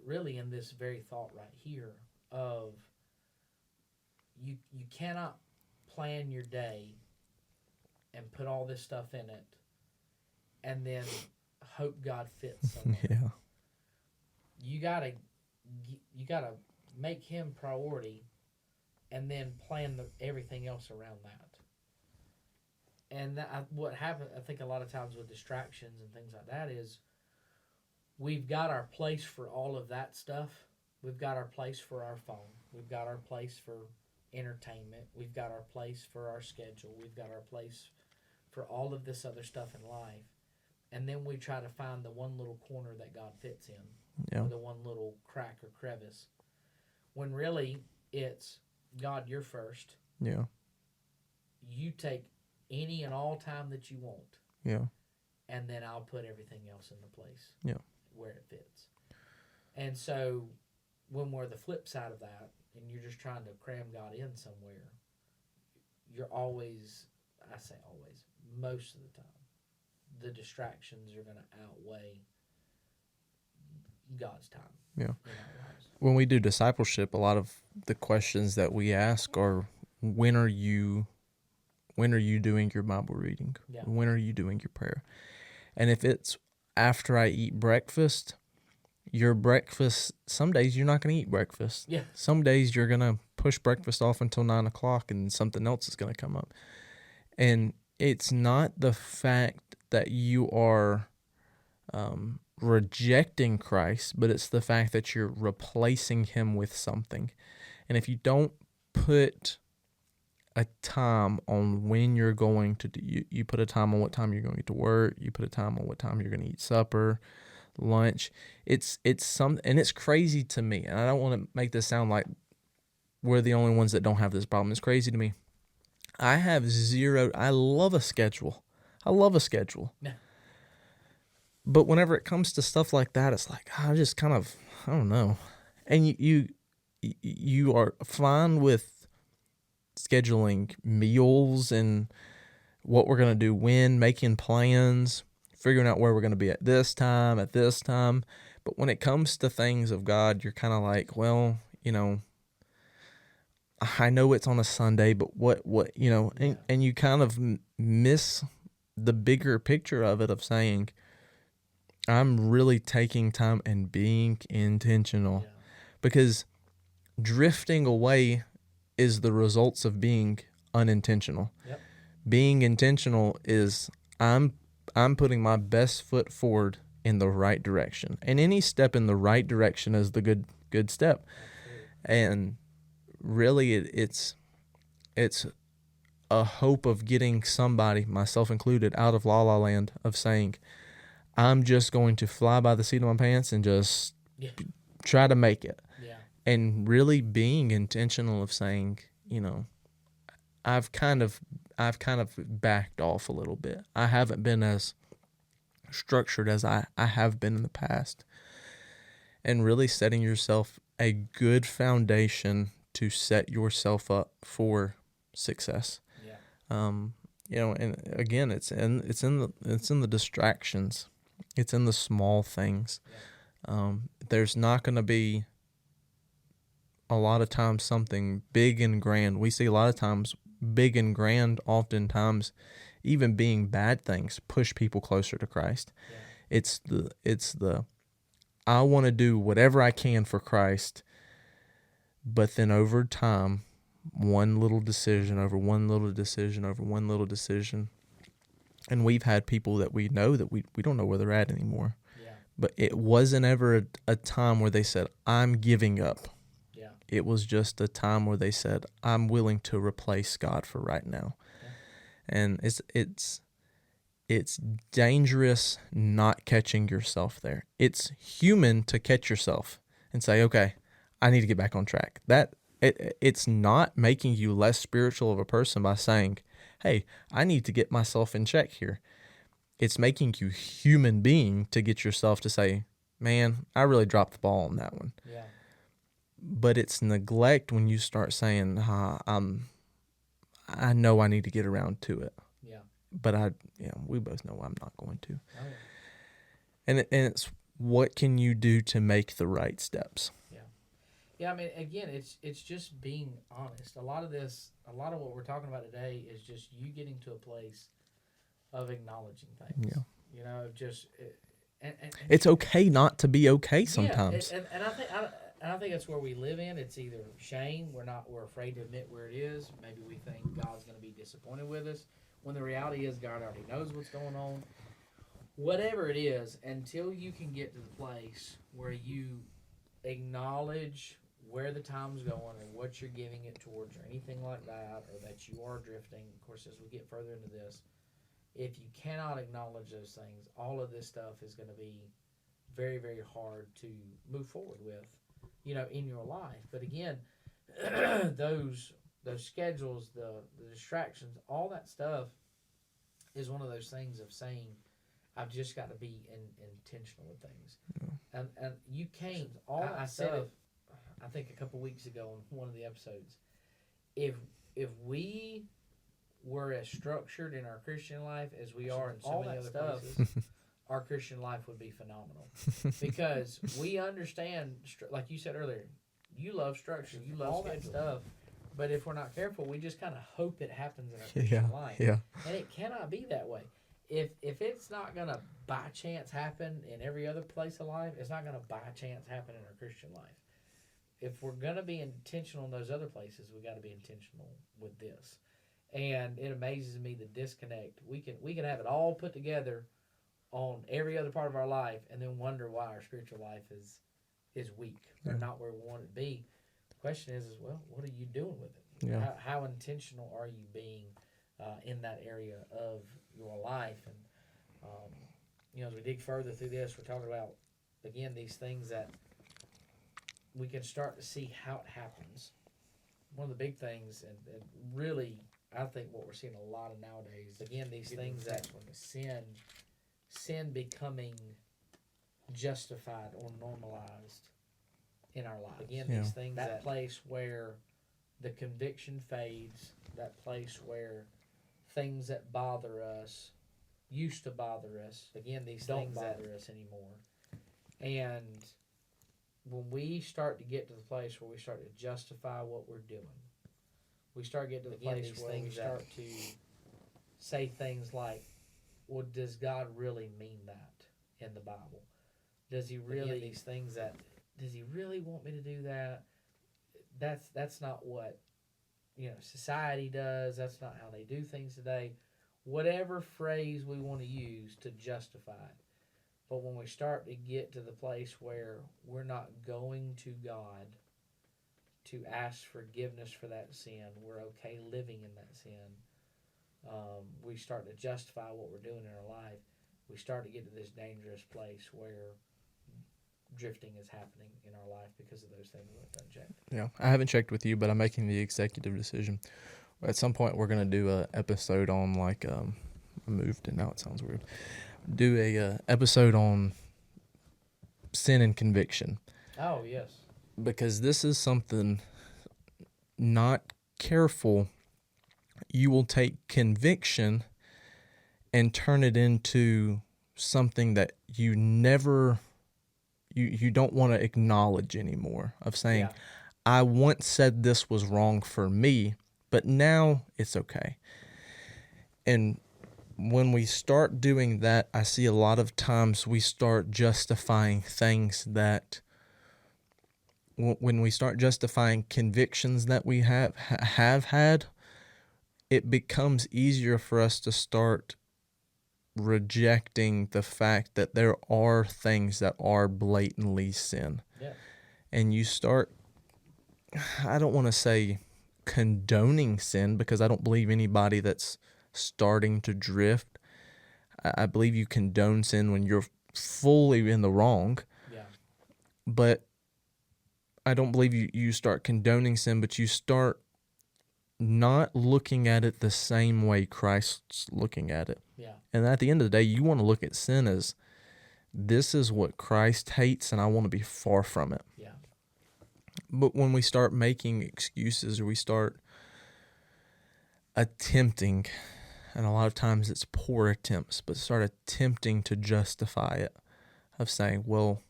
really in this very thought right here of you cannot plan your day and put all this stuff in it and then hope God fits somewhere.
Yeah.
You gotta make Him priority and then plan everything else around that. And what happens, I think, a lot of times with distractions and things like that is we've got our place for all of that stuff. We've got our place for our phone. We've got our place for entertainment. We've got our place for our schedule. We've got our place for all of this other stuff in life. And then we try to find the one little corner that God fits in, or the one little crack or crevice. When really it's, God, you're first.
Yeah.
You take any and all time that you want.
Yeah.
And then I'll put everything else into place.
Yeah.
Where it fits. And so when we're the flip side of that, and you're just trying to cram God in somewhere, you're always, I say always, most of the time, the distractions are going to outweigh God's time.
Yeah.
In our lives.
When we do discipleship, a lot of the questions that we ask are, when are you doing your Bible reading?
Yeah.
When are you doing your prayer? And if it's after I eat breakfast, your breakfast, some days you're not going to eat breakfast.
Yeah.
Some days you're going to push breakfast off until 9 o'clock and something else is going to come up. And it's not the fact that you are rejecting Christ, but it's the fact that you're replacing Him with something. And if you don't put a time on when you're going to do, you put a time on what time you're going to work, you put a time on what time you're going to eat supper, lunch. It's some, and it's crazy to me, and I don't want to make this sound like we're the only ones that don't have this problem. It's crazy to me. I love a schedule.
Yeah.
But whenever it comes to stuff like that, it's like, I just kind of, I don't know. And you are fine with scheduling meals and what we're going to do when, making plans, figuring out where we're going to be at this time. But when it comes to things of God, you're kind of like, well, I know it's on a Sunday, but what and you kind of miss the bigger picture of it, of saying, I'm really taking time and being intentional.
Yeah.
Because drifting away is the results of being unintentional.
Yep.
Being intentional is I'm putting my best foot forward in the right direction. And any step in the right direction is the good step. Absolutely. And really it's a hope of getting somebody, myself included, out of la la land of saying, I'm just going to fly by the seat of my pants and just try to make it.
Yeah.
And really being intentional of saying, I've kind of backed off a little bit. I haven't been as structured as I have been in the past. And really setting yourself a good foundation to set yourself up for success.
Yeah.
And again, it's in the distractions. It's in the small things.
Yeah.
There's not going to be a lot of times something big and grand. We see a lot of times big and grand, oftentimes even being bad things, push people closer to Christ. Yeah. It's the I want to do whatever I can for Christ, but then over time, one little decision over one little decision over one little decision. And we've had people that we know that we don't know where they're at anymore.
Yeah.
But it wasn't ever a time where they said, I'm giving up.
Yeah.
It was just a time where they said, I'm willing to replace God for right now. Yeah. And it's dangerous not catching yourself there. It's human to catch yourself and say, okay, I need to get back on track. It's not making you less spiritual of a person by saying, hey, I need to get myself in check here. It's making you human being to get yourself to say, man, I really dropped the ball on that one.
Yeah.
But it's neglect when you start saying, I know I need to get around to it.
Yeah.
But we both know I'm not going to.
Oh, yeah.
And it's what can you do to make the right steps?
Yeah. Yeah, I mean, again, it's just being honest. A lot of what we're talking about today is just you getting to a place of acknowledging things.
Yeah.
Just and
it's okay not to be okay sometimes.
Yeah, and I think that's where we live in. It's either shame, we're afraid to admit where it is. Maybe we think God's going to be disappointed with us, when the reality is God already knows what's going on. Whatever it is, until you can get to the place where you acknowledge where the time's going or what you're giving it towards or anything like that, or that you are drifting. Of course, as we get further into this, if you cannot acknowledge those things, all of this stuff is going to be very, very hard to move forward with, in your life. But again, those schedules, the distractions, all that stuff is one of those things of saying, I've just got to be intentional with things. Yeah. And you can't, I said it, I think a couple weeks ago on one of the episodes, if we were as structured in our Christian life as we are in so many other places, our Christian life would be phenomenal. Because we understand, like you said earlier, you love structure, you love all that stuff. But if we're not careful, we just kind of hope it happens in our Christian life. Yeah. And it cannot be that way. If it's not going to by chance happen in every other place of life, it's not going to by chance happen in our Christian life. If we're going to be intentional in those other places, we got to be intentional with this. And it amazes me the disconnect. We can have it all put together on every other part of our life, and then wonder why our spiritual life is weak or not where we want it to be. The question is well, what are you doing with it? Yeah. How intentional are you being in that area of your life? And as we dig further through this, we're talking about again these things that we can start to see how it happens. One of the big things, and really, I think what we're seeing a lot of nowadays, again, these things that when sin becoming justified or normalized in our lives. Again, these things, that place where the conviction fades, that place where things that bother us, used to bother us, again, these things don't bother us anymore. And when we start to get to the place where we start to justify what we're doing, we start getting to the place where we start to say things like, well, does God really mean that in the Bible? Does he really, these things that, does he really want me to do that? That's not what, society does. That's not how they do things today. Whatever phrase we want to use to justify it. But when we start to get to the place where we're not going to God to ask forgiveness for that sin, we're okay living in that sin, we start to justify what we're doing in our life. We start to get to this dangerous place where drifting is happening in our life because of those things left unchecked.
Yeah, I haven't checked with you, but I'm making the executive decision. At some point, we're gonna do a episode on like I moved and now it sounds weird. Do a episode on sin and conviction.
Oh yes.
Because this is something, not careful, you will take conviction and turn it into something that you never, you don't want to acknowledge anymore, of saying, I once said this was wrong for me, but now it's okay. And when we start doing that, I see a lot of times we start justifying things that, when we start justifying convictions that we have had, it becomes easier for us to start rejecting the fact that there are things that are blatantly sin.
Yeah.
And you start, I don't want to say condoning sin, because I don't believe anybody that's starting to drift, I believe you condone sin when you're fully in the wrong.
Yeah.
But I don't believe you start condoning sin, but you start not looking at it the same way Christ's looking at it.
Yeah.
And at the end of the day, you want to look at sin as, this is what Christ hates, and I want to be far from it.
Yeah.
But when we start making excuses, or we start attempting, and a lot of times it's poor attempts, but start attempting to justify it, of saying, well,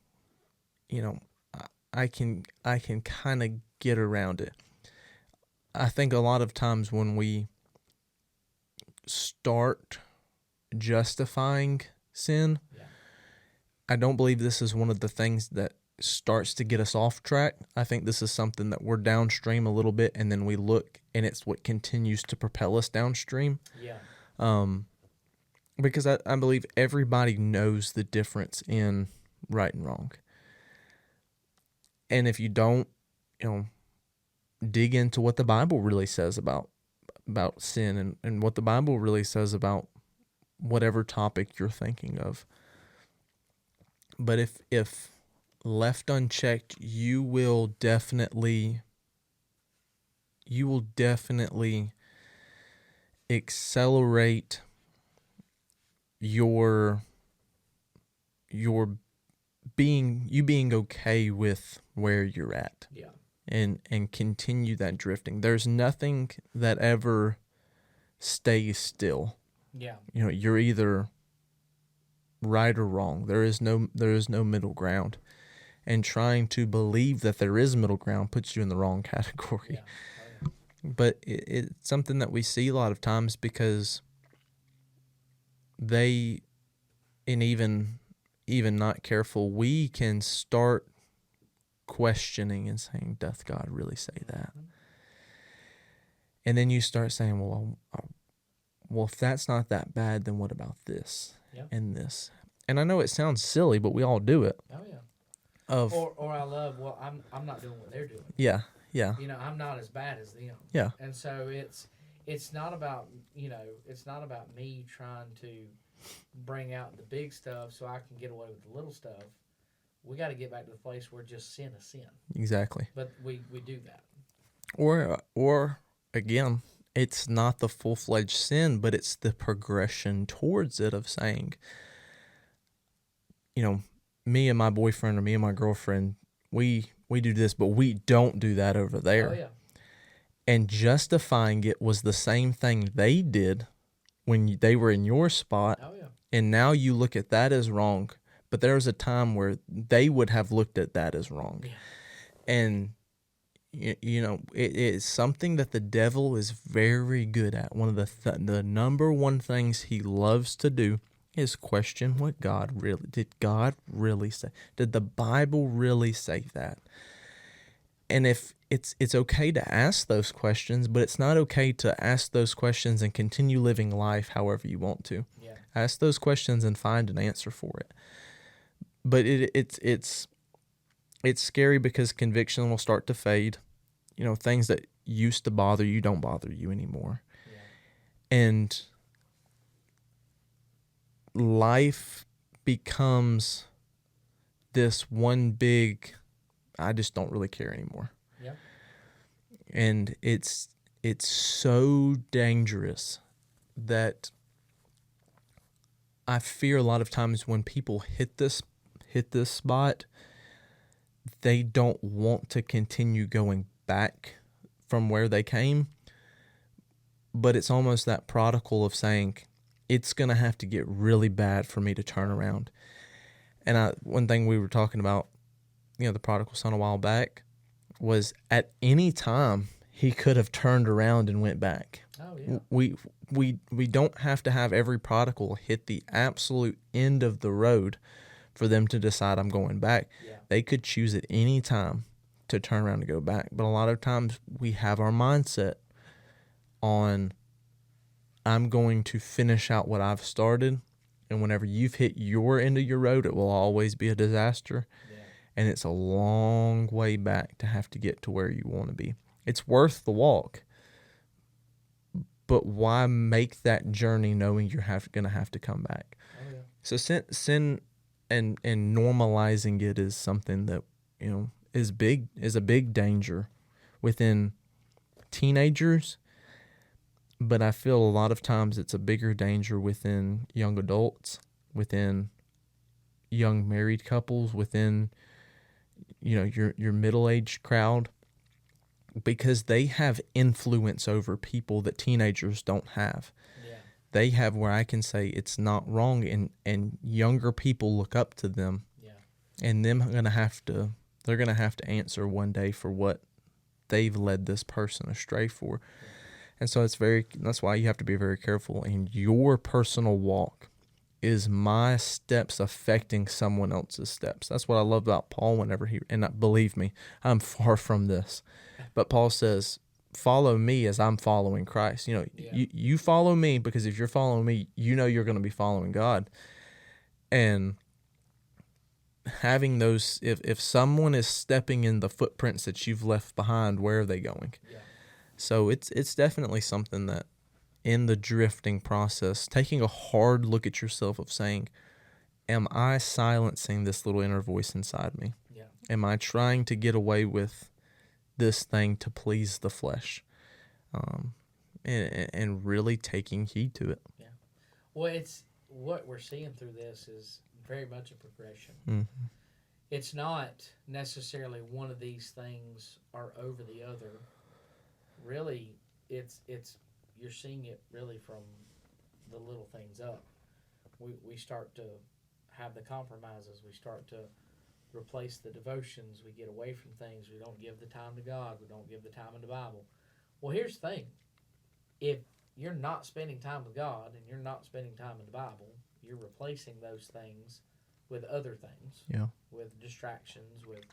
I can kind of get around it. I think a lot of times when we start justifying sin, I don't believe this is one of the things that starts to get us off track. I think this is something that we're downstream a little bit, and then we look, and it's what continues to propel us downstream.
Yeah.
Because I believe everybody knows the difference in right and wrong. And if you don't, dig into what the Bible really says about sin, and what the Bible really says about whatever topic you're thinking of. But if left unchecked, you will definitely accelerate your being okay with where you're at.
Yeah.
And continue that drifting. There's nothing that ever stays still.
Yeah.
You're either right or wrong. There is no middle ground. And trying to believe that there is middle ground puts you in the wrong category.
Yeah. Oh, yeah.
But it's something that we see a lot of times, because and even not careful, we can start questioning and saying, doth God really say that? And then you start saying, well, if that's not that bad, then what about this and this? And I know it sounds silly, but we all do it.
Oh yeah. Or I love, well, I'm not doing what they're doing.
Yeah.
I'm not as bad as them.
Yeah.
And so it's not about it's not about me trying to bring out the big stuff so I can get away with the little stuff. We got to get back to the place where just sin is sin.
Exactly.
But we do that.
Or again, it's not the full-fledged sin, but it's the progression towards it, of saying, me and my boyfriend or me and my girlfriend, we do this, but we don't do that over there.
Oh, yeah.
And justifying it was the same thing they did when they were in your spot.
Oh, yeah.
And now you look at that as wrong. But there was a time where they would have looked at that as wrong. Yeah. And, it's something that the devil is very good at. One of the number one things he loves to do is question what did God really say? Did the Bible really say that? And if it's okay to ask those questions, but it's not okay to ask those questions and continue living life however you want to.
Yeah.
Ask those questions and find an answer for it. But it's scary, because conviction will start to fade. Things that used to bother you don't bother you anymore. Yeah. And life becomes this one big, I just don't really care anymore.
Yeah.
And it's so dangerous that I fear a lot of times when people hit this spot, they don't want to continue going back from where they came. But it's almost that prodigal of saying, it's going to have to get really bad for me to turn around. And one thing we were talking about, the prodigal son a while back, was at any time he could have turned around and went back.
Oh, yeah.
We don't have to have every prodigal hit the absolute end of the road for them to decide I'm going back.
Yeah.
They could choose at any time to turn around and go back. But a lot of times we have our mindset on, I'm going to finish out what I've started, and whenever you've hit your end of your road, it will always be a disaster.
Yeah.
And it's a long way back to have to get to where you want to be. It's worth the walk, but why make that journey knowing you're going to have to come back?
Oh, yeah.
So sin and normalizing it is something that is a big danger within teenagers. But I feel a lot of times it's a bigger danger within young adults, within young married couples, within your middle-aged crowd, because they have influence over people that teenagers don't have.
Yeah.
They have where I can say it's not wrong, and younger people look up to them.
Yeah.
And they're gonna have to answer one day for what they've led this person astray for. Yeah. And so that's why you have to be very careful in your personal walk. Is my steps affecting someone else's steps? That's what I love about Paul and believe me, I'm far from this. But Paul says, follow me as I'm following Christ. You follow me, because if you're following me, you're going to be following God. And having those, if someone is stepping in the footprints that you've left behind, where are they going? Yeah. So it's definitely something that in the drifting process, taking a hard look at yourself of saying, am I silencing this little inner voice inside me? Yeah. Am I trying to get away with this thing to please the flesh? And really taking heed to it.
Yeah. Well, it's what we're seeing through this is very much a progression.
Mm-hmm.
It's not necessarily one of these things are over the other. Really, it's you're seeing it really from the little things up. We start to have the compromises. We start to replace the devotions. We get away from things. We don't give the time to God. We don't give the time in the Bible. Well, here's the thing. If you're not spending time with God and you're not spending time in the Bible, you're replacing those things with other things.
Yeah.
With distractions, with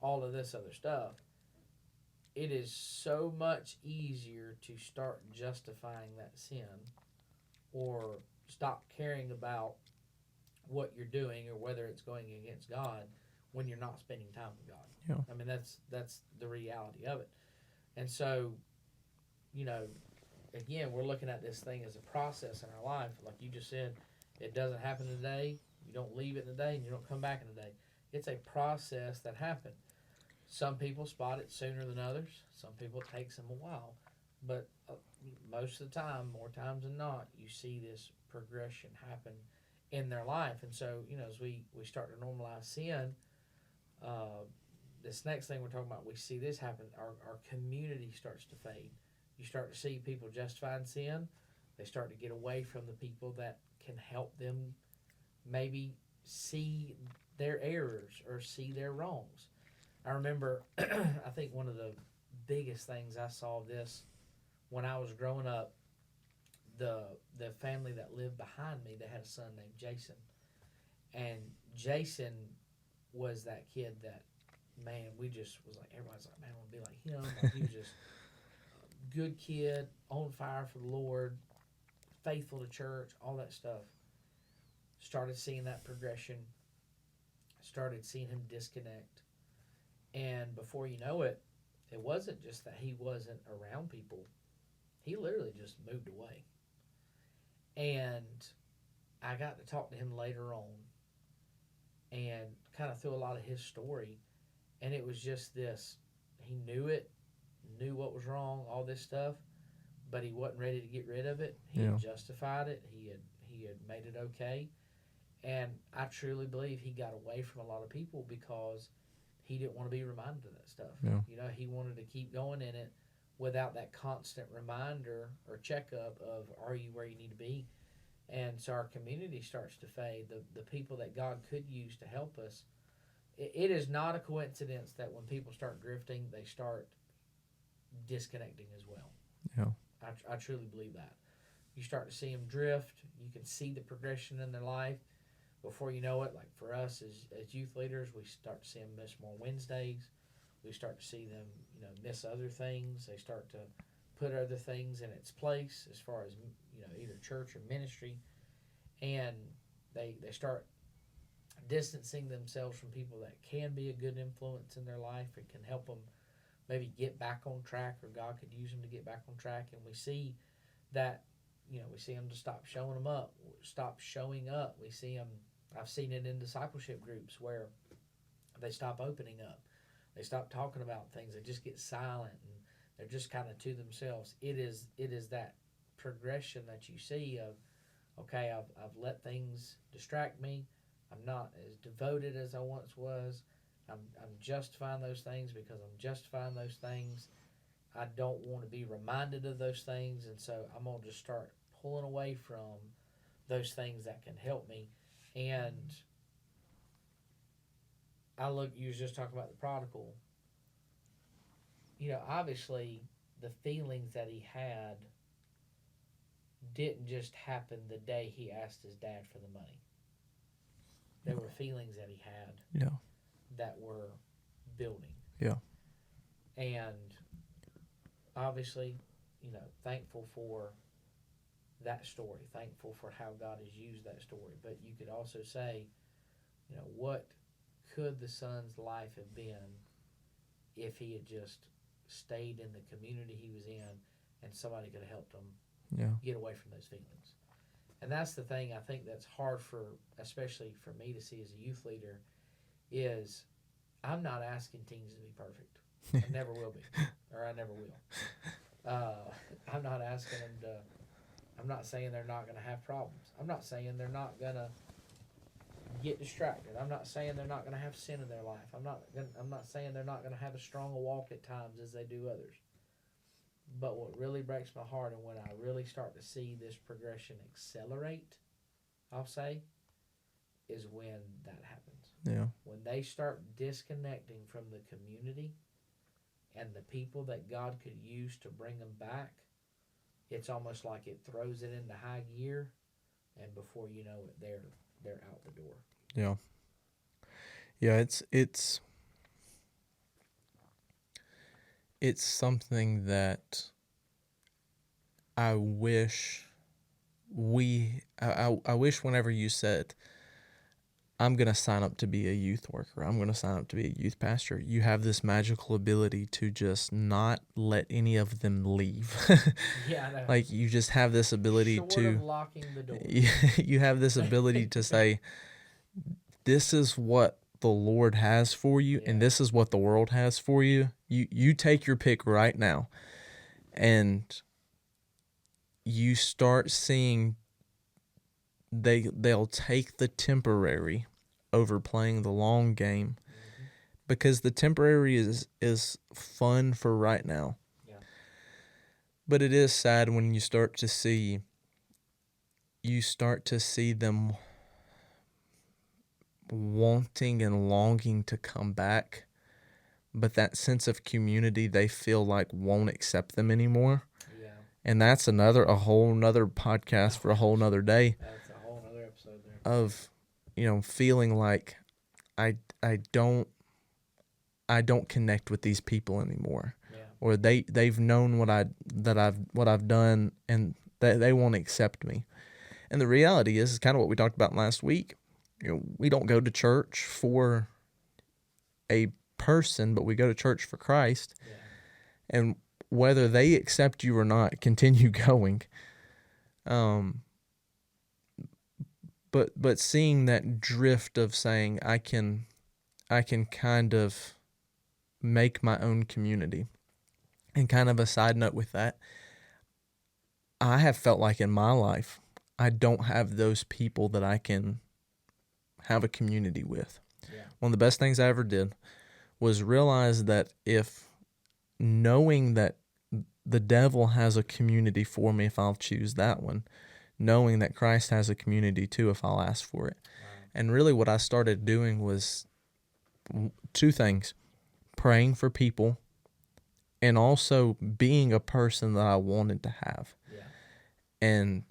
all of this other stuff. It is so much easier to start justifying that sin or stop caring about what you're doing or whether it's going against God when you're not spending time with God.
Yeah.
I mean, that's the reality of it. And so, again, we're looking at this thing as a process in our life. Like you just said, it doesn't happen today. You don't leave it in a day and you don't come back in a day. It's a process that happens. Some people spot it sooner than others. Some people it takes them a while. But most of the time, more times than not, you see this progression happen in their life. And so, as we start to normalize sin, this next thing we're talking about, we see this happen. Our community starts to fade. You start to see people justifying sin. They start to get away from the people that can help them maybe see their errors or see their wrongs. I remember, I think one of the biggest things I saw this when I was growing up, the family that lived behind me, they had a son named Jason. And Jason was that kid that, man, we just was like, everybody's like, man, I want to be like him. Like, he was just a good kid, on fire for the Lord, faithful to church, all that stuff. Started seeing that progression, started seeing him disconnect. And before you know it, it wasn't just that he wasn't around people. He literally just moved away. And I got to talk to him later on. and kind of through a lot of his story. And it was just this, he knew what was wrong, all this stuff, but he wasn't ready to get rid of it. He had justified it. He had made it okay. And I truly believe he got away from a lot of people because he didn't want to be reminded of that stuff.
Yeah.
He wanted to keep going in it without that constant reminder or checkup of, are you where you need to be? And so our community starts to fade. The people that God could use to help us, it is not a coincidence that when people start drifting, they start disconnecting as well.
Yeah.
I truly believe that. You start to see them drift. You can see the progression in their life. Before you know it, like for us as youth leaders, we start to see them miss more Wednesdays. We start to see them, miss other things. They start to put other things in its place as far as, either church or ministry. And they start distancing themselves from people that can be a good influence in their life and can help them maybe get back on track, or God could use them to get back on track. And we see that, we see them to stop showing up. We see them, I've seen it in discipleship groups where they stop opening up. They stop talking about things. They just get silent and they're just kind of to themselves. It is that progression that you see of, okay, I've let things distract me. I'm not as devoted as I once was. I'm justifying those things because I'm justifying those things. I don't want to be reminded of those things, and so I'm going to just start pulling away from those things that can help me. And you was just talking about the prodigal. Obviously the feelings that he had didn't just happen the day he asked his dad for the money. There were feelings that he had that were building.
Yeah.
And obviously, thankful for that story, thankful for how God has used that story. But you could also say, what could the son's life have been if he had just stayed in the community he was in and somebody could have helped him get away from those feelings. And that's the thing I think that's hard especially for me to see as a youth leader, is I'm not asking teens to be perfect. I never will be, or I never will. I'm not asking them to, I'm not saying they're not going to have problems. I'm not saying they're not going to get distracted. I'm not saying they're not going to have sin in their life. I'm not saying they're not going to have as strong a walk at times as they do others. But what really breaks my heart, and when I really start to see this progression accelerate, I'll say, is when that happens.
Yeah.
When they start disconnecting from the community and the people that God could use to bring them back, it's almost like it throws it into high gear, and before you know it, they're out the door.
Yeah. Yeah, it's something that I wish I wish whenever you said, I'm going to sign up to be a youth worker, I'm going to sign up to be a youth pastor, you have this magical ability to just not let any of them leave.
Yeah, I know.
Like, you just have this ability
Short
to
of locking the door.
You have this ability to say, this is what the Lord has for you, and this is what the world has for you. You take your pick right now. And you start seeing they'll take the temporary over playing the long game, because the temporary is fun for right now.
Yeah.
But it is sad when you start to see them wanting and longing to come back, but that sense of community they feel like won't accept them anymore.
Yeah.
And that's a whole nother podcast for a whole nother day.
That's a whole nother episode there.
Of, feeling like I don't connect with these people anymore.
Yeah.
Or they've known what I've done, and they won't accept me. And the reality is kind of what we talked about last week. We don't go to church for a person, but we go to church for Christ.
Yeah.
And whether they accept you or not, continue going. but seeing that drift of saying I can kind of make my own community. And kind of a side note with that, I have felt like in my life I don't have those people that I can have a community with.
Yeah.
One of the best things I ever did was realize that if knowing that the devil has a community for me if I'll choose that one, knowing that Christ has a community too if I'll ask for it.
Wow.
And really what I started doing was two things: praying for people and also being a person that I wanted to have.
Yeah.
And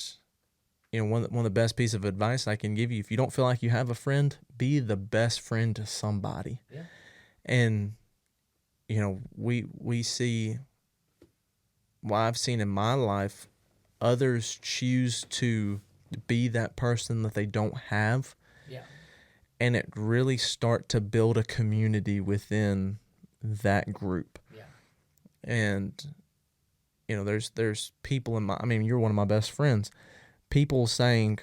one of the best pieces of advice I can give you, if you don't feel like you have a friend, be the best friend to somebody.
Yeah.
And we see, well, I've seen in my life, others choose to be that person that they don't have.
Yeah.
And it really start to build a community within that group.
Yeah.
And there's people you're one of my best friends. People saying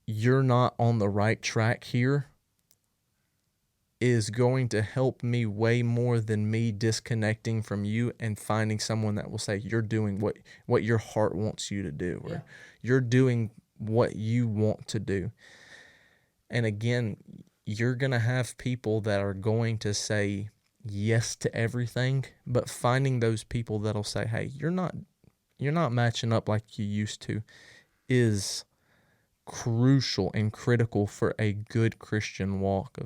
you're not on the right track here is going to help me way more than me disconnecting from you and finding someone that will say you're doing what your heart wants you to do, or you're doing what you want to do. And again, you're going to have people that are going to say yes to everything, but finding those people that'll say, hey, you're not matching up like you used to, is crucial and critical for a good Christian walk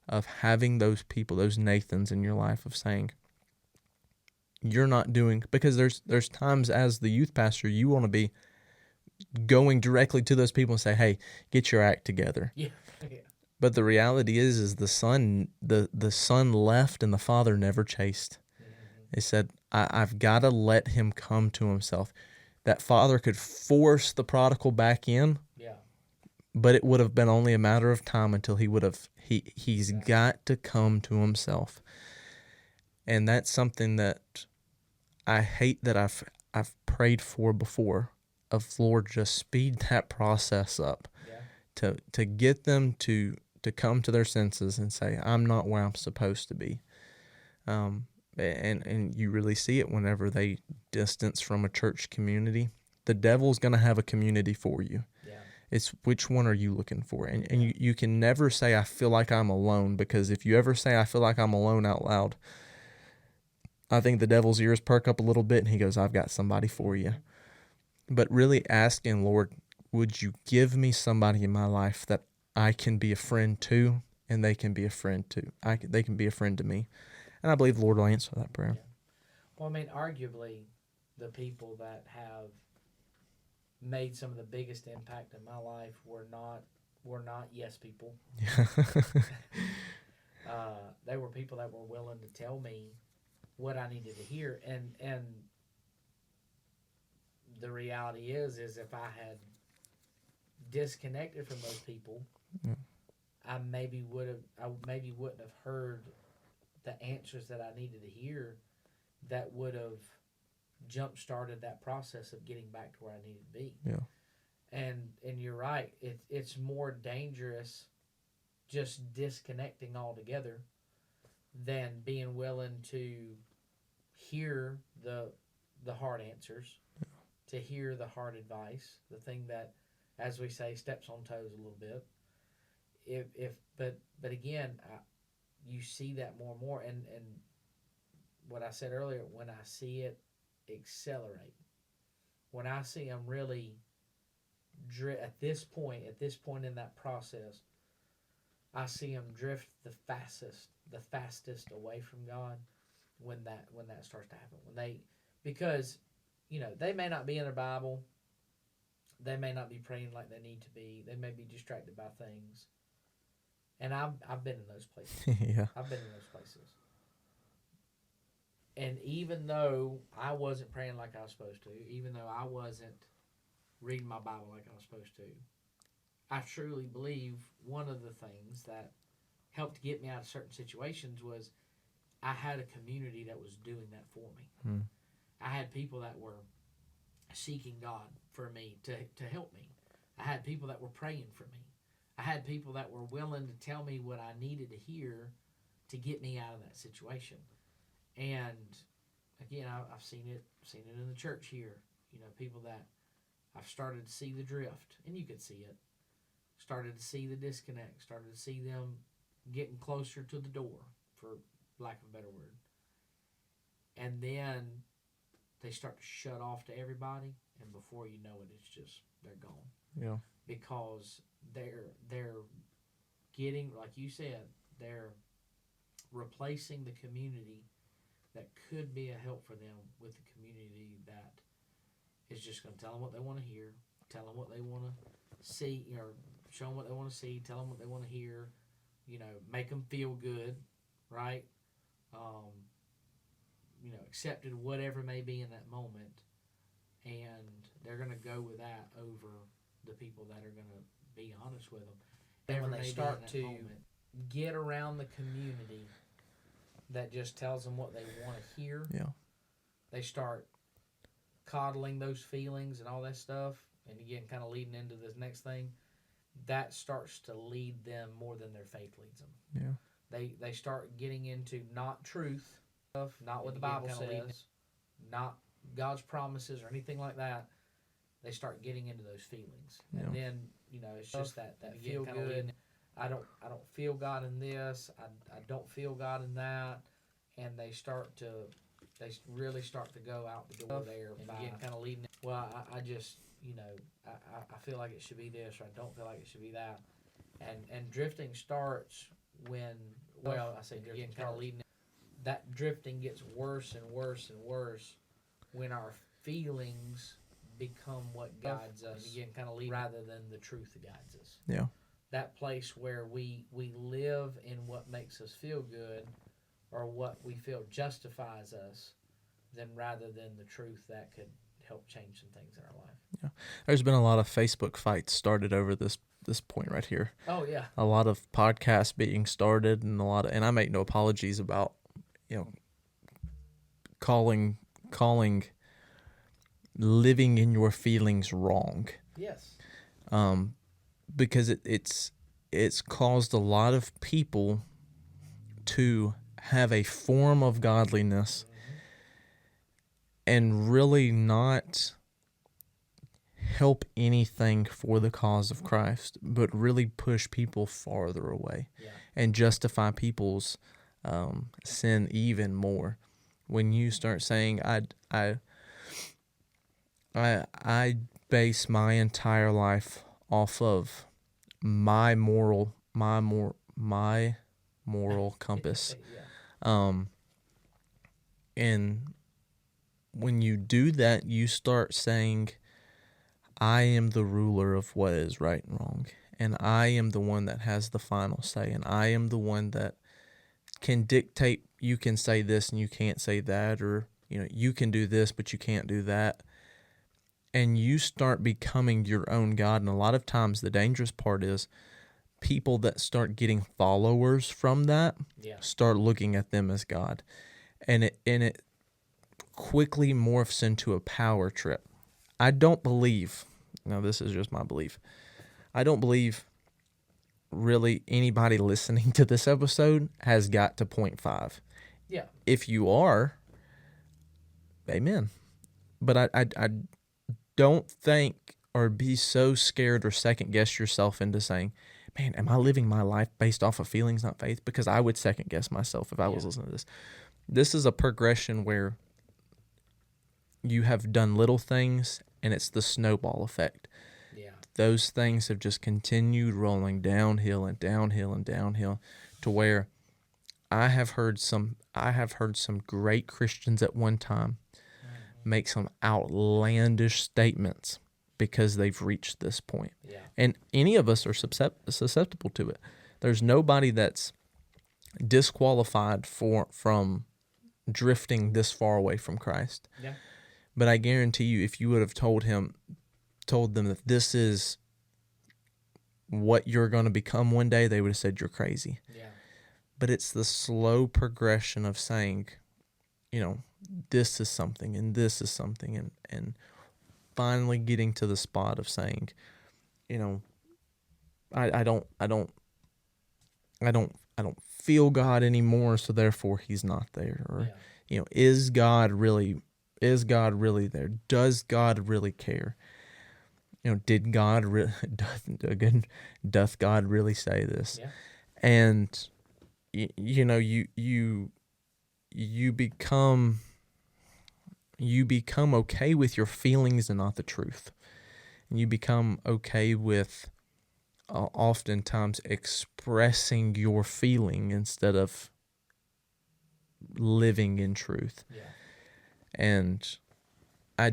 of having those people, those Nathans in your life, of saying you're not doing, because there's times as the youth pastor you want to be going directly to those people and say, hey, get your act together.
Yeah.
But the reality is the son left and the father never chased.
Mm-hmm.
They said, I've got to let him come to himself. That father could force the prodigal back in, but it would have been only a matter of time until he's got to come to himself. And that's something that I hate that I've prayed for before, of Lord, just speed that process up to get them to come to their senses and say, I'm not where I'm supposed to be. And you really see it whenever they distance from a church community. The devil's going to have a community for you.
Yeah.
It's which one are you looking for? And you can never say, I feel like I'm alone, because if you ever say, I feel like I'm alone out loud, I think the devil's ears perk up a little bit and he goes, I've got somebody for you. But really asking, Lord, would you give me somebody in my life that I can be a friend to, and they can be a friend to? They can be a friend to me. And I believe the Lord will answer that prayer.
Yeah. Well, arguably, the people that have made some of the biggest impact in my life were not yes people. They were people that were willing to tell me what I needed to hear, and the reality is if I had disconnected from those people, I maybe wouldn't have heard the answers that I needed to hear that would have jump-started that process of getting back to where I needed to be.
Yeah.
And you're right. It's more dangerous just disconnecting altogether than being willing to hear the hard answers, to hear the hard advice, the thing that, as we say, steps on toes a little bit. But again, you see that more and more, and what I said earlier, when I see it accelerate, when I see them really at this point in that process, I see them drift the fastest away from God when that starts to happen. Because they may not be in their Bible, they may not be praying like they need to be, they may be distracted by things. And I've been in those places.
Yeah.
I've been in those places. And even though I wasn't praying like I was supposed to, even though I wasn't reading my Bible like I was supposed to, I truly believe one of the things that helped get me out of certain situations was I had a community that was doing that for me. I had people that were seeking God for me to help me. I had people that were praying for me. I had people that were willing to tell me what I needed to hear to get me out of that situation. And again, I've seen it in the church here. People that I've started to see the drift, and you could see it. Started to see the disconnect. Started to see them getting closer to the door, for lack of a better word. And then they start to shut off to everybody, and before you know it, it's just they're gone.
Yeah.
Because they're getting, like you said, they're replacing the community that could be a help for them with the community that is just going to tell them what they want to hear, tell them what they want to see, show them what they want to see, tell them what they want to hear, make them feel good, right? Accepted whatever may be in that moment, and they're going to go with that over the people that are going to be honest with them. And when they start to get around the community that just tells them what they want to hear, they start coddling those feelings and all that stuff, and again, kind of leading into this next thing, that starts to lead them more than their faith leads them.
Yeah.
They start getting into not truth, not what the Bible says, not God's promises or anything like that. They start getting into those feelings, and then it's just that feel good. I don't feel God in this. I don't feel God in that, and they really start to go out the door there. And again, kind of leading. Well, I just I feel like it should be this, or I don't feel like it should be that, and drifting starts when I say drifting, kind of leading. That drifting gets worse and worse and worse when our feelings become what guides us. Again, kind of leading rather than the truth that guides us.
Yeah.
That place where we live in what makes us feel good, or what we feel justifies us, then rather than the truth that could help change some things in our life.
Yeah. There's been a lot of Facebook fights started over this point right here.
Oh yeah.
A lot of podcasts being started, and and I make no apologies about calling living in your feelings wrong.
Yes.
Because it's caused a lot of people to have a form of godliness and really not help anything for the cause of Christ, but really push people farther away and justify people's sin even more. When you start saying, I base my entire life off of my moral compass. And when you do that, you start saying, I am the ruler of what is right and wrong, and I am the one that has the final say, and I am the one that can dictate, you can say this and you can't say that, or you can do this but you can't do that. And you start becoming your own God. And a lot of times the dangerous part is people that start getting followers from that start looking at them as God. And it quickly morphs into a power trip. I don't believe, now this is just my belief, I don't believe really anybody listening to this episode has got to 0.5.
Yeah.
If you are, amen. But I don't think or be so scared or second guess yourself into saying, man, am I living my life based off of feelings, not faith? Because I would second guess myself if I was listening to this. This is a progression where you have done little things and it's the snowball effect.
Yeah.
Those things have just continued rolling downhill and downhill and downhill to where I have heard some great Christians at one time make some outlandish statements because they've reached this point.
Yeah.
And any of us are susceptible to it. There's nobody that's disqualified from drifting this far away from Christ.
Yeah.
But I guarantee you, if you would have told them that this is what you're going to become one day, they would have said you're crazy.
Yeah.
But it's the slow progression of saying, this is something and this is something, and finally getting to the spot of saying, you know, I don't feel God anymore, so therefore He's not there. Or, is God really there? Does God really care? Did God doth God really say this?
Yeah.
And you become okay with your feelings and not the truth. And you become okay with oftentimes expressing your feeling instead of living in truth.
Yeah.
And I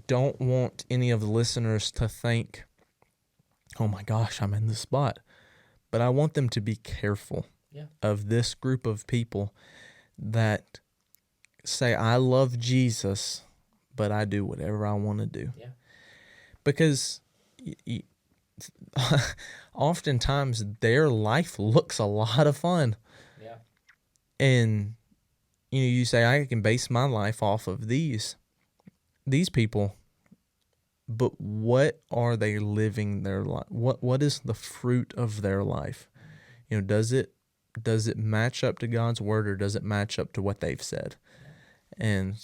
don't want any of the listeners to think, oh my gosh, I'm in this spot. But I want them to be careful of this group of people that say, I love Jesus, but I do whatever I want to do.
Yeah.
Because oftentimes their life looks a lot of fun.
Yeah.
And you say, I can base my life off of these people, but what are they living their life? What is the fruit of their life? Does it match up to God's word, or does it match up to what they've said? And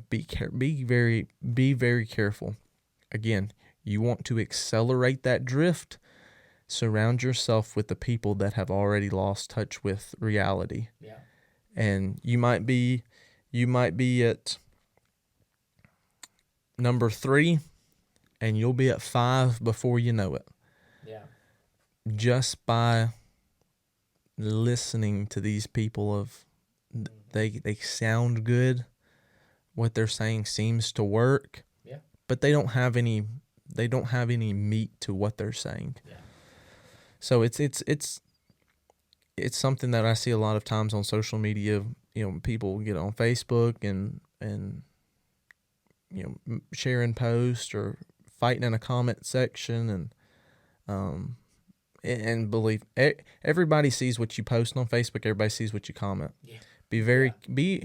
be very careful. Again, you want to accelerate that drift. Surround yourself with the people that have already lost touch with reality.
Yeah.
And you might be at number 3, and you'll be at 5 before you know it.
Yeah.
Just by listening to these people they sound good. What they're saying seems to work.
Yeah.
But they don't have any meat to what they're saying.
Yeah.
So it's something that I see a lot of times on social media. People get on Facebook and sharing posts or fighting in a comment section, and believe everybody sees what you post on Facebook. Everybody sees what you comment.
Yeah.
Be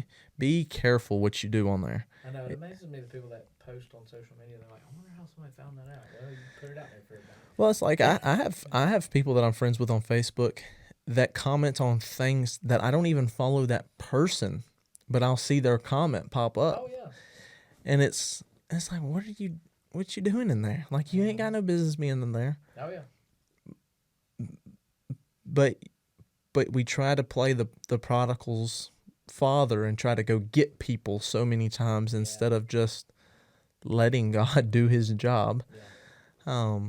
careful what you do on there.
I know, it amazes me the people that post on social media. They're like, I wonder how somebody found that out. Well, you put it out there for everybody.
Well, it's like I have people that I'm friends with on Facebook that comment on things that I don't even follow that person, but I'll see their comment pop up.
Oh yeah.
And it's like, what you doing in there? Like, you ain't got no business being in there.
Oh yeah.
But we try to play the prodigal's father and try to go get people so many times instead of just letting God do His job.
Yeah.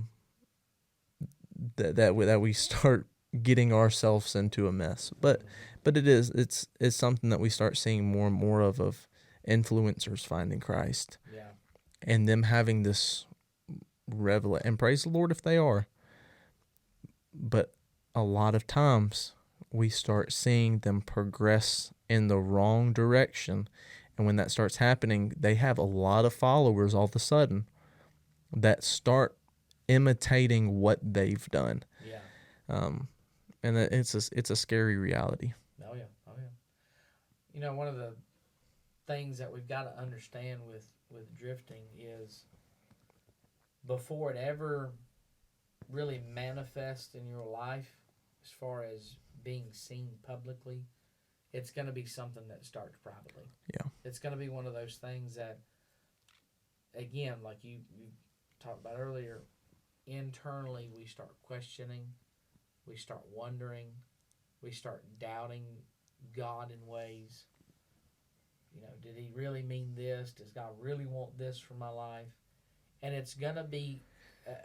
That we start getting ourselves into a mess. But it's something that we start seeing more and more of influencers finding Christ.
Yeah.
And them having this revelation. And praise the Lord if they are. But a lot of times we start seeing them progress in the wrong direction. And when that starts happening, they have a lot of followers all of a sudden that start imitating what they've done.
Yeah.
And it's a scary reality.
Oh yeah. Oh yeah. One of the things that we've got to understand with drifting is, before it ever really manifests in your life as far as being seen publicly, it's going to be something that starts privately.
Yeah.
It's going to be one of those things that, again, like you talked about earlier, internally we start questioning, we start wondering, we start doubting God in ways. Did He really mean this? Does God really want this for my life? And it's going to be,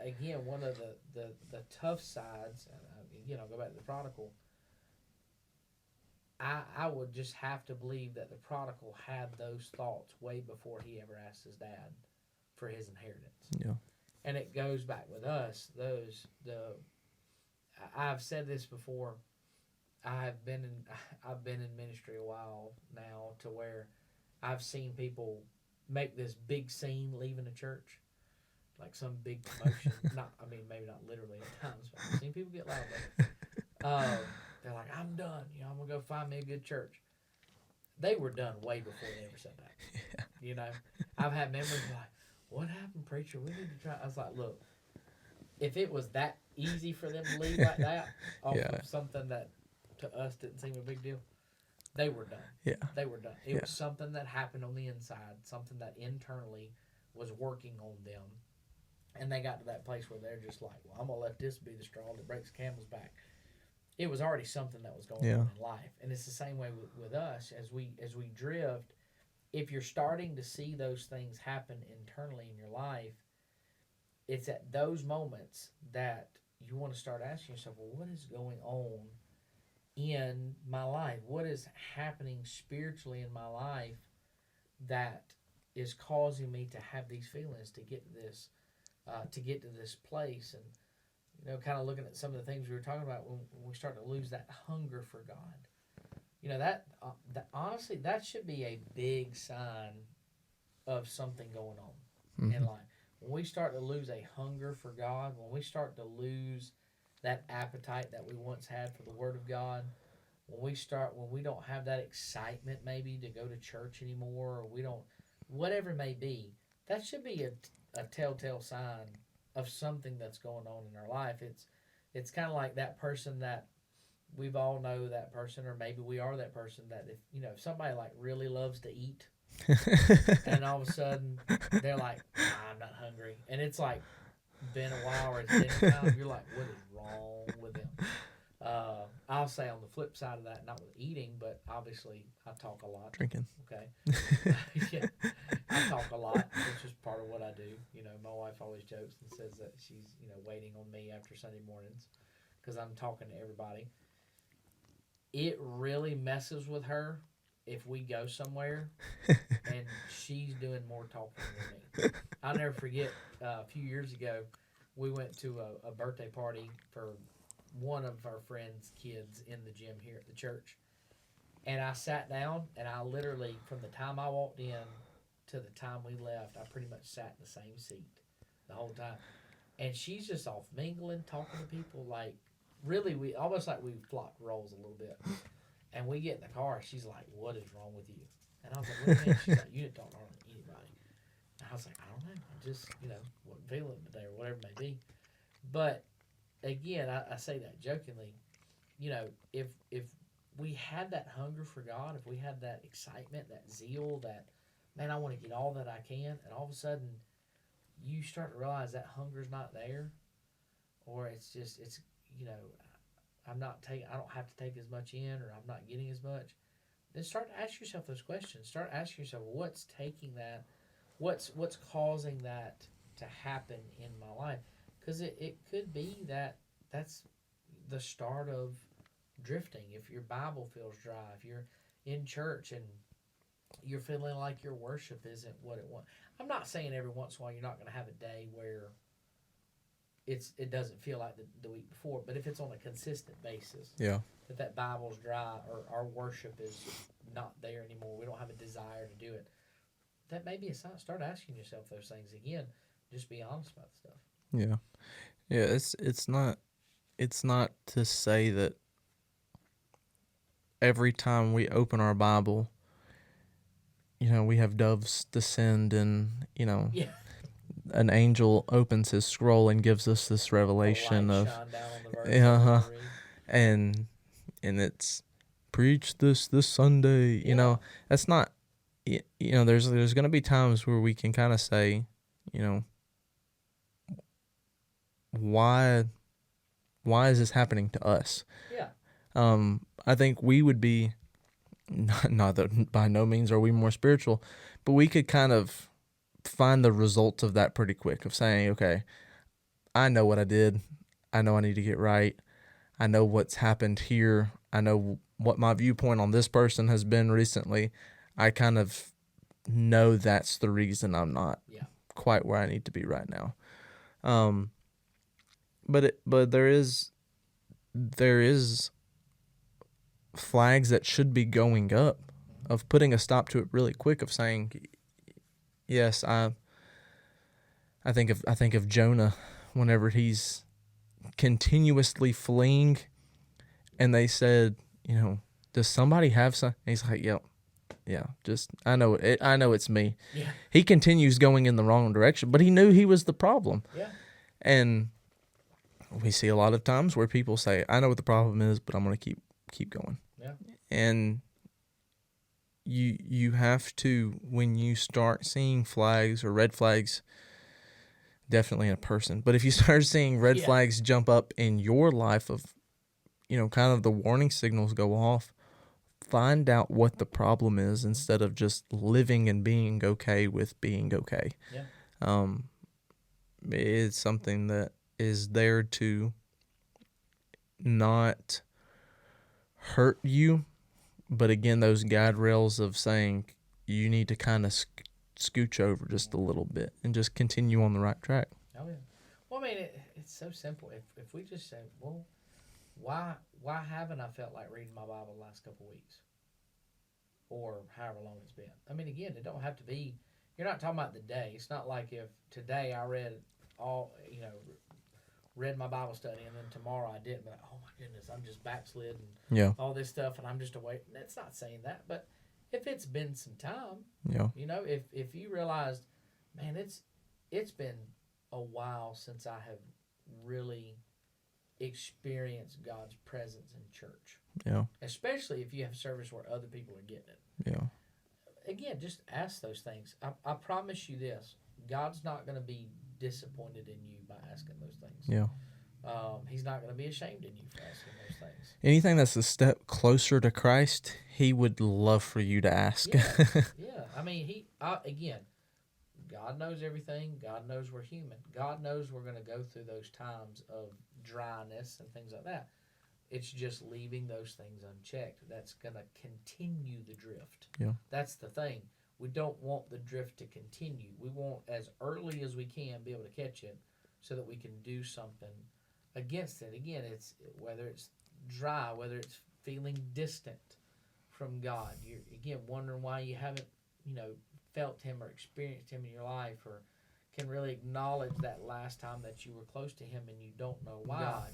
again, one of the tough sides. I'll go back to the prodigal. I would just have to believe that the prodigal had those thoughts way before he ever asked his dad for his inheritance.
Yeah.
And it goes back with us. I've said this before. I've been in ministry a while now, to where I've seen people make this big scene leaving a church, like some big commotion. Maybe not literally at times, but I've seen people get loud about it. They're like, I'm done. I'm gonna go find me a good church. They were done way before they ever sat back. Yeah. I've had members like, what happened, preacher? We need to try. I was like, look, if it was that easy for them to leave like that off
Yeah.
of something that to us didn't seem a big deal, they were done.
Yeah.
They were done. It was something that happened on the inside, something that internally was working on them. And they got to that place where they're just like, well, I'm going to let this be the straw that breaks the camel's back. It was already something that was going on in life. And it's the same way with us. As we drift, if you're starting to see those things happen internally in your life, it's at those moments that you want to start asking yourself, well, what is going on in my life? What is happening spiritually in my life that is causing me to have these feelings, to get to this place? And kind of looking at some of the things we were talking about when we start to lose that hunger for God. That honestly, that should be a big sign of something going on in life. When we start to lose a hunger for God, when we start to lose that appetite that we once had for the Word of God, when we don't have that excitement maybe to go to church anymore, or we don't, whatever it may be, that should be a telltale sign of something that's going on in our life. It's kind of like that person that we've all know that person, or maybe we are that person that if somebody like really loves to eat, and all of a sudden they're like, I'm not hungry, and it's like been a while or it's dinner time, you're like, what is wrong with them? I'll say on the flip side of that, not with eating, but obviously I talk a lot.
Drinking.
Okay. Yeah, I talk a lot, which is part of what I do. My wife always jokes and says that she's waiting on me after Sunday mornings because I'm talking to everybody. It really messes with her if we go somewhere and she's doing more talking than me. I'll never forget a few years ago, we went to a birthday party for one of our friends' kids in the gym here at the church. And I sat down, and I literally, from the time I walked in to the time we left, I pretty much sat in the same seat the whole time. And she's just off mingling, talking to people, like, really, we almost like we flopped roles a little bit. And we get in the car, she's like, what is wrong with you? And I was like, what do you mean? She's like, you didn't talk to anybody. And I was like, I don't know. I just, wasn't feeling it today or whatever it may be. But, again, I say that jokingly. If we had that hunger for God, if we had that excitement, that zeal, that, man, I want to get all that I can, and all of a sudden you start to realize that hunger's not there, or it's I don't have to take as much in, or I'm not getting as much, then start to ask yourself those questions. Start asking yourself, what's taking that, what's causing that to happen in my life? Because it could be that that's the start of drifting. If your Bible feels dry, if you're in church and you're feeling like your worship isn't what it wants. I'm not saying every once in a while you're not going to have a day where it doesn't feel like the week before, but if it's on a consistent basis, that Bible's dry, or our worship is not there anymore, we don't have a desire to do it, that may be a sign. Start asking yourself those things again. Just be honest about the stuff.
It's not to say that every time we open our Bible, we have doves descend and, an angel opens his scroll and gives us this revelation of, and it's preach this Sunday, that's not, there's going to be times where we can kind of say, why is this happening to us? I think we would be, not that by no means are we more spiritual, but we could kind of find the results of that pretty quick, of saying, okay, I know what I did. I know I need to get right. I know what's happened here. I know what my viewpoint on this person has been recently. I kind of know that's the reason I'm not quite where I need to be right now. But there is flags that should be going up, of putting a stop to it really quick, of saying, yes, I think of Jonah whenever he's continuously fleeing, and they said, does somebody have some? And he's like, yeah, just I know it's me. He continues going in the wrong direction, but he knew he was the problem. And we see a lot of times where people say, I know what the problem is, but I'm going to keep going.
Yeah.
And you have to, when you start seeing flags or red flags, definitely in a person, but if you start seeing red flags jump up in your life of, kind of the warning signals go off, find out what the problem is instead of just living and being okay with being okay.
Yeah.
It's something that is there to not hurt you, but again, those guide rails of saying you need to kind of scooch over just a little bit and just continue on the right track.
Oh yeah. Well, I mean, it's so simple. If we just say, well, why haven't I felt like reading my Bible the last couple of weeks, or however long it's been? I mean, again, it don't have to be. You're not talking about the day. It's not like if today I read read my Bible study and then tomorrow I didn't. But oh my goodness, I'm just backslid and all this stuff, and I'm just away. It's not saying that, but if it's been some time, if you realized, man, it's been a while since I have really experienced God's presence in church.
Yeah.
Especially if you have service where other people are getting it.
Yeah.
Again, just ask those things. I promise you this: God's not going to be disappointed in you by asking those things.
Yeah.
He's not going to be ashamed in you for asking those things.
Anything that's a step closer to Christ, He would love for you to ask.
Yeah. I mean, again, God knows everything. God knows we're human. God knows we're going to go through those times of dryness and things like that. It's just leaving those things unchecked. That's going to continue the drift.
Yeah. That's
the thing. We don't want the drift to continue. We want, as early as we can, be able to catch it so that we can do something against it. Again, it's whether it's dry, whether it's feeling distant from God. You're, again, wondering why you haven't, felt Him or experienced Him in your life, or can really acknowledge that last time that you were close to Him and you don't know why. God,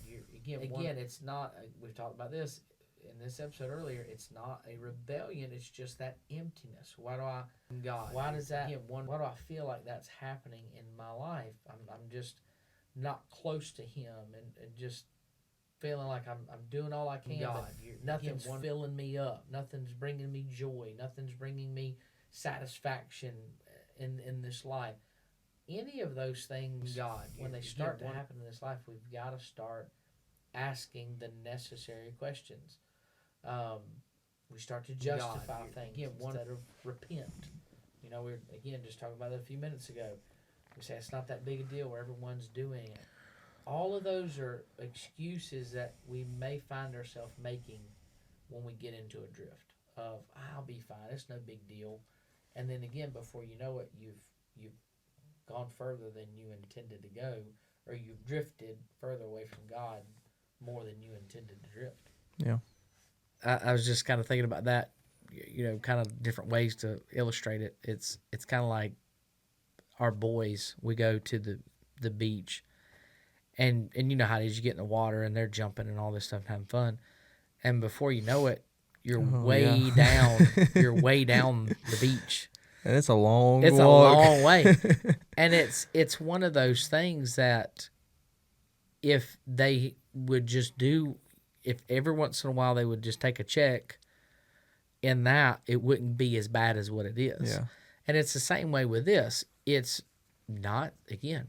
it's not, we've talked about this in this episode earlier, it's not a rebellion, it's just that emptiness. Why does that, why do I feel like that's happening in my life? I'm just not close to Him and just feeling like I'm doing all I can. God, nothing's filling me up, nothing's bringing me joy, nothing's bringing me satisfaction in this life. Any of those things, when they start to happen in this life, we've got to start asking the necessary questions. We start to justify things instead of repent. We were just talking about it a few minutes ago. We say it's not that big a deal where everyone's doing it. All of those are excuses that we may find ourselves making when we get into a drift of, I'll be fine, it's no big deal. And then again, before you know it, you've gone further than you intended to go, or you've drifted further away from God more than you intended to drift.
Yeah.
I was just kind of thinking about that, kind of different ways to illustrate it. It's kind of like our boys. We go to the beach, and you know how it is. You get in the water, and they're jumping and all this stuff and having fun. And before you know it, you're way down. You're way down the beach.
And it's a long
walk.
A
long way. And it's one of those things that if they would just do, if every once in a while they would just take a check in that, it wouldn't be as bad as what it is.
Yeah.
And it's the same way with this. It's not, again,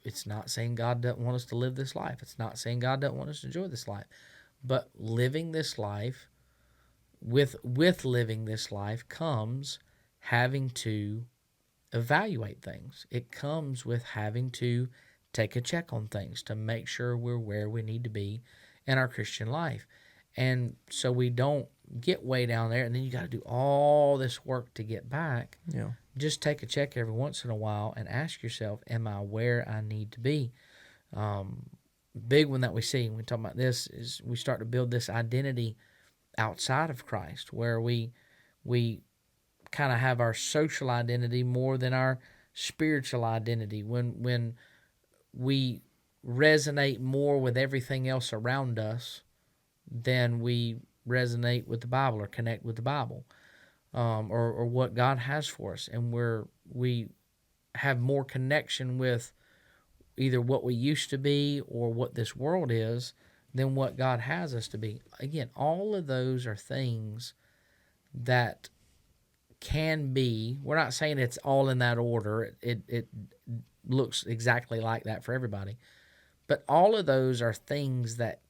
it's not saying God doesn't want us to live this life. It's not saying God doesn't want us to enjoy this life. But living this life, with living this life comes having to evaluate things. It comes with having to take a check on things to make sure we're where we need to be in our Christian life. And so we don't get way down there and then you got to do all this work to get back.
Yeah.
Just take a check every once in a while and ask yourself, am I where I need to be? Big one that we see when we talk about this is we start to build this identity outside of Christ, where we kind of have our social identity more than our spiritual identity. When we resonate more with everything else around us than we resonate with the Bible or connect with the Bible, or what God has for us, and we have more connection with either what we used to be or what this world is than what God has us to be. Again, all of those are things that can be. We're not saying it's all in that order. It looks exactly like that for everybody. But all of those are things that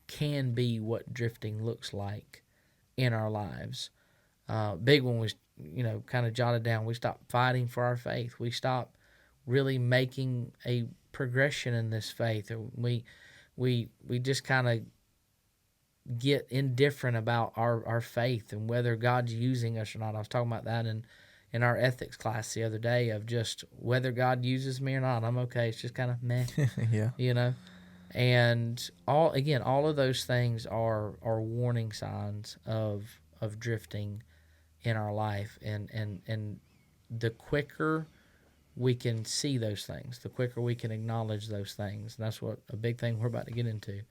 can be what drifting looks like in our lives. Big one was, kind of jotted down. We stopped fighting for our faith. We stopped really making a progression in this faith. We just kind of get indifferent about our faith and whether God's using us or not. I was talking about that in our ethics class the other day, of just whether God uses me or not. I'm okay. It's just kind of meh.
Yeah.
And all of those things are warning signs of drifting in our life, and the quicker we can see those things, the quicker we can acknowledge those things. And that's what a big thing we're about to get into.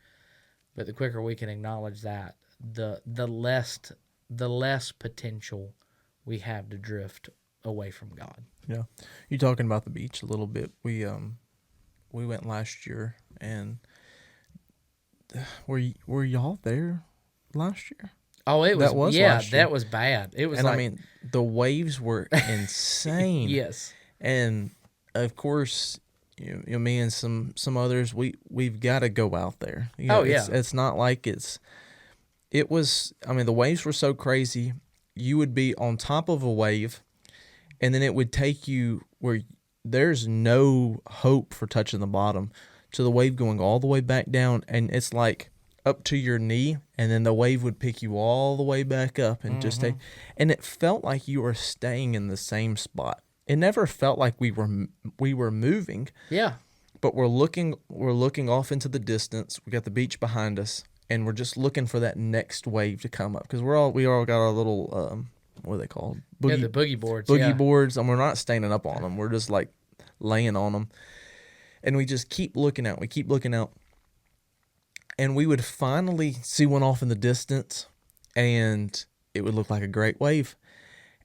But the quicker we can acknowledge that, the less potential we have to drift away from God.
Yeah. You talking about the beach a little bit. We went last year, and were y'all there last year?
Oh, it was,
that was
yeah,
last year.
That was bad. It was,
and
like,
I mean, the waves were insane.
Yes.
And of course, me and some others, we've got to go out there. It's not like it was. I mean, the waves were so crazy. You would be on top of a wave, and then it would take you where there's no hope for touching the bottom, to the wave going all the way back down, and it's like up to your knee, and then the wave would pick you all the way back up and just take. And it felt like you were staying in the same spot. It never felt like we were moving.
Yeah.
But we're looking off into the distance. We got the beach behind us, and we're just looking for that next wave to come up, because we all got our little what are they called?
The boogie boards.
Boogie boards, and we're not standing up on them. We're just like laying on them, and we just keep looking out. We keep looking out, and we would finally see one off in the distance, and it would look like a great wave,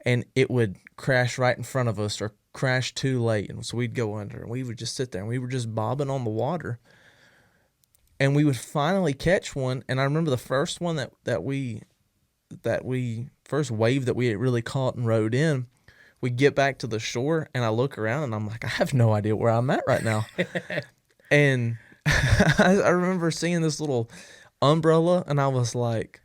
and it would crash right in front of us or crash too late, and so we'd go under, and we would just sit there, and we were just bobbing on the water, and we would finally catch one. And I remember the first one that we first wave that we had really caught and rode in, we get back to the shore, and I look around, and I'm like, I have no idea where I'm at right now. And I remember seeing this little umbrella, and I was like,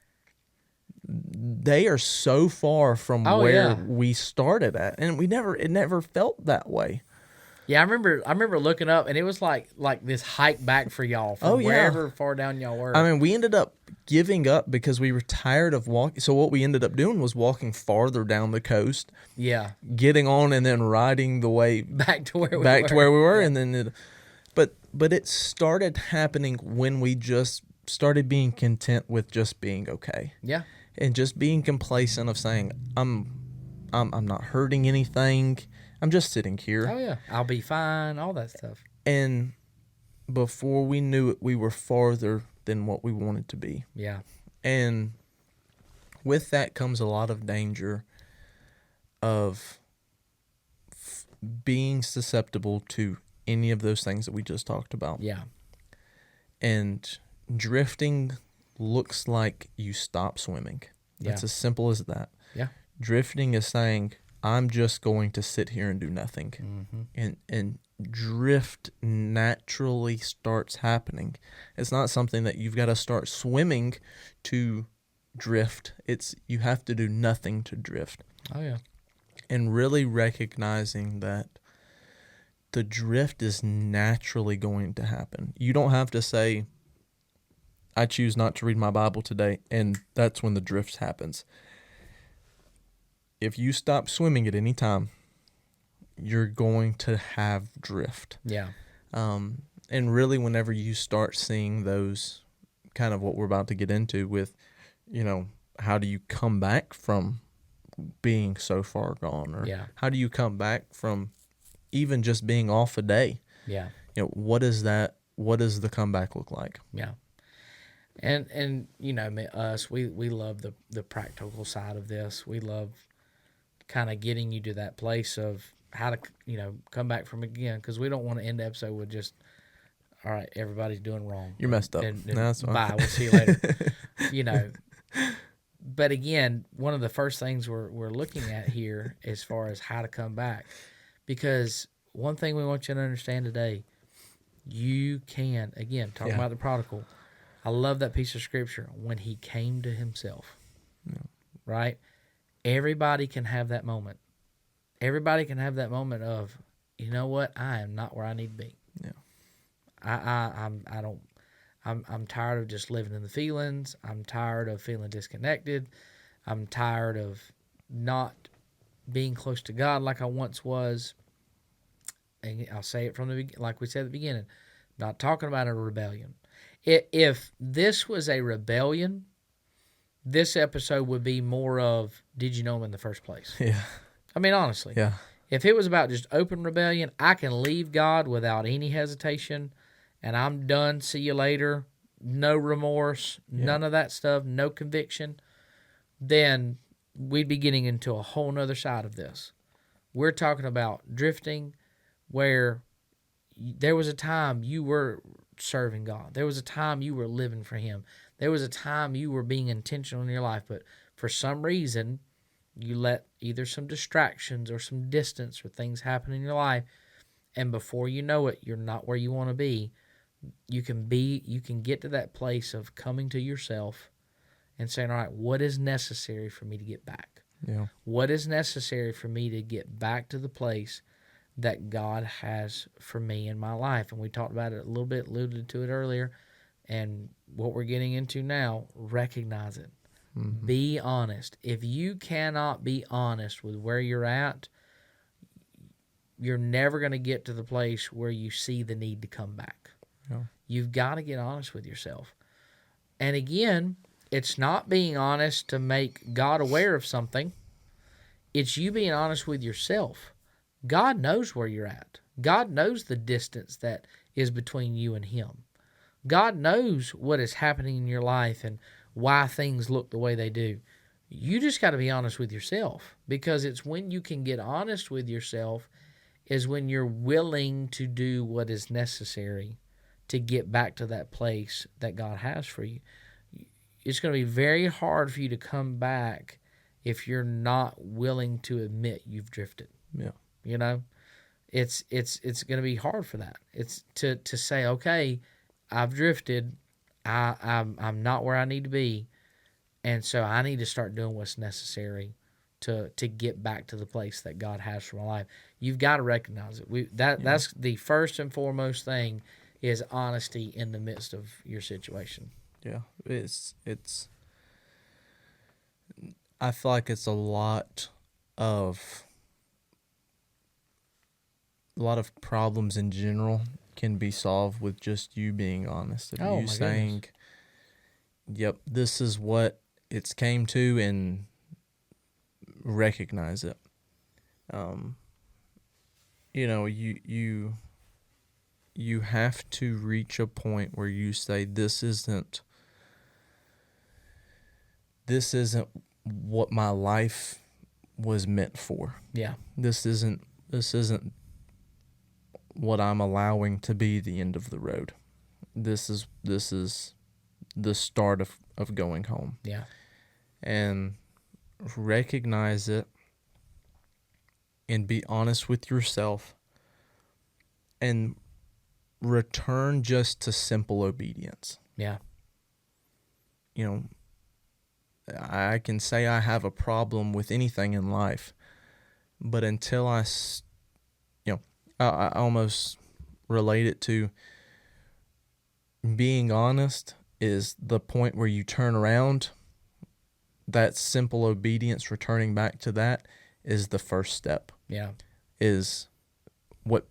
they are so far from where we started at, and it never felt that way.
Yeah, I remember looking up, and it was like this hike back for y'all from wherever far down y'all were.
I mean, we ended up giving up because we were tired of walking. So what we ended up doing was walking farther down the coast.
Yeah.
Getting on and then riding the wave
back to where we
were,
yeah.
And then but it started happening when we just started being content with just being okay.
Yeah.
And just being complacent of saying, I'm not hurting anything. I'm just sitting here.
Oh, yeah. I'll be fine, all that stuff.
And before we knew it, we were farther than what we wanted to be.
Yeah.
And with that comes a lot of danger of being susceptible to any of those things that we just talked about.
Yeah.
And drifting looks like you stop swimming. It's as simple as that.
Yeah.
Drifting is saying, I'm just going to sit here and do nothing. Mm-hmm. And drift naturally starts happening. It's not something that you've got to start swimming to drift. It's you have to do nothing to drift.
Oh, yeah.
And really recognizing that the drift is naturally going to happen. You don't have to say, I choose not to read my Bible today, and that's when the drift happens. If you stop swimming at any time, you're going to have drift.
Yeah.
And really, whenever you start seeing those, kind of what we're about to get into with, how do you come back from being so far gone? Or how do you come back from even just being off a day?
Yeah.
What is that? What does the comeback look like?
Yeah. And us, we love the practical side of this. We love kind of getting you to that place of how to, come back from again, because we don't want to end the episode with just all right, everybody's doing wrong.
You're messed up.
And
No, that's fine.
bye. We'll see you later. But again, one of the first things we're looking at here as far as how to come back, because one thing we want you to understand today, you can, again, talking about the prodigal. I love that piece of scripture. When he came to himself, right? Everybody can have that moment. Everybody can have that moment of, you know what? I am not where I need to be.
Yeah.
I'm tired of just living in the feelings. I'm tired of feeling disconnected. I'm tired of not being close to God like I once was. And I'll say it from like we said at the beginning, not talking about a rebellion. If this was a rebellion, this episode would be more of, did you know him in the first place?
Yeah.
I mean, honestly.
Yeah.
If it was about just open rebellion, I can leave God without any hesitation, and I'm done. See you later. No remorse, none of that stuff, no conviction. Then we'd be getting into a whole nother side of this. We're talking about drifting, where there was a time you were serving God. There was a time you were living for Him. There was a time you were being intentional in your life, but for some reason, you let either some distractions or some distance or things happen in your life, and before you know it, you're not where you want to be. You can get to that place of coming to yourself and saying, all right, what is necessary for me to get back?
Yeah.
What is necessary for me to get back to the place that God has for me in my life? And we talked about it a little bit, alluded to it earlier, and what we're getting into now, recognize it. Mm-hmm. Be honest. If you cannot be honest with where you're at, you're never going to get to the place where you see the need to come back. Yeah. You've got to get honest with yourself. And again, it's not being honest to make God aware of something. It's you being honest with yourself. God knows where you're at. God knows the distance that is between you and Him. God knows what is happening in your life and why things look the way they do. You just got to be honest with yourself, because it's when you can get honest with yourself is when you're willing to do what is necessary to get back to that place that God has for you. It's going to be very hard for you to come back if you're not willing to admit you've drifted.
Yeah.
You know, it's going to be hard for that. It's to say, okay, I've drifted. I'm not where I need to be, and so I need to start doing what's necessary to get back to the place that God has for my life. You've got to recognize it. That's the first and foremost thing, is honesty in the midst of your situation.
Yeah, it's. I feel like it's a lot of problems in general can be solved with just you being honest and you saying, yep, this is what it's came to, and recognize it. You have to reach a point where you say, this isn't what my life was meant for.
Yeah.
This isn't what I'm allowing to be the end of the road. This is the start of going home.
Yeah.
And recognize it and be honest with yourself and return just to simple obedience.
Yeah.
I can say I have a problem with anything in life, but until I almost relate it to being honest is the point where you turn around. That simple obedience, returning back to that, is the first step.
Yeah.
Is what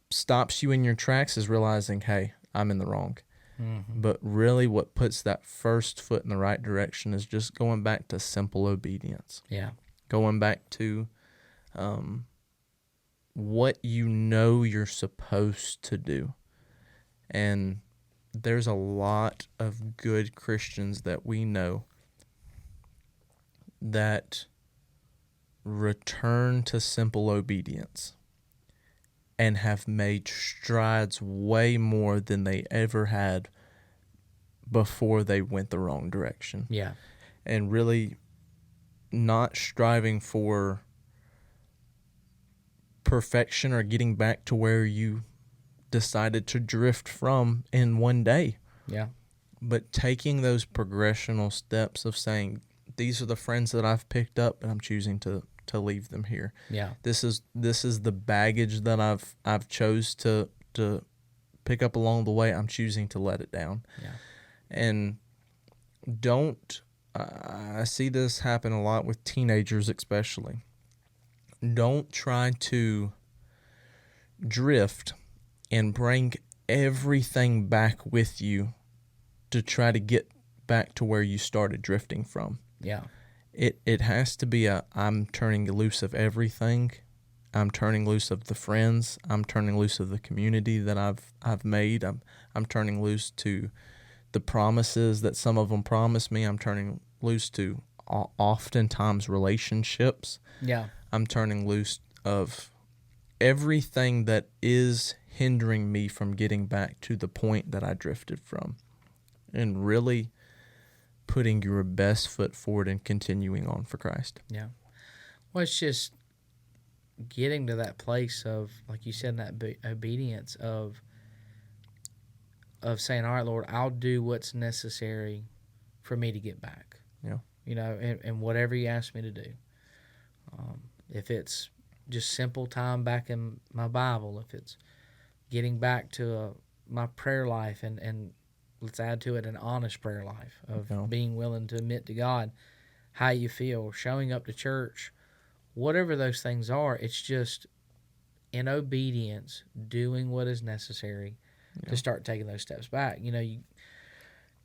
stops you in your tracks is realizing, hey, I'm in the wrong. Mm-hmm. But really what puts that first foot in the right direction is just going back to simple obedience.
Yeah.
Going back to what you know you're supposed to do. And there's a lot of good Christians that we know that return to simple obedience. and have made strides way more than they ever had before they went the wrong direction.
Yeah.
And really not striving for perfection or getting back to where you decided to drift from in one day.
Yeah.
But taking those progressional steps of saying, these are the friends that I've picked up, and I'm choosing to leave them here.
Yeah.
This is the baggage that I've chose to pick up along the way. I'm choosing to let it down.
Yeah.
And I see this happen a lot with teenagers especially. Don't try to drift and bring everything back with you to try to get back to where you started drifting from.
Yeah.
It has to be I'm turning loose of everything. I'm turning loose of the friends. I'm turning loose of the community that I've made. I'm turning loose to the promises that some of them promised me. I'm turning loose to oftentimes relationships.
Yeah.
I'm turning loose of everything that is hindering me from getting back to the point that I drifted from, and really putting your best foot forward and continuing on for Christ.
Yeah. Well, it's just getting to that place of, like you said, that obedience of saying, all right, Lord, I'll do what's necessary for me to get back.
Yeah.
You know, and whatever you ask me to do. If it's just simple time back in my Bible, if it's getting back to my prayer life, and let's add to it an honest prayer life of being willing to admit to God how you feel, showing up to church, whatever those things are, it's just in obedience, doing what is necessary to start taking those steps back. You know, you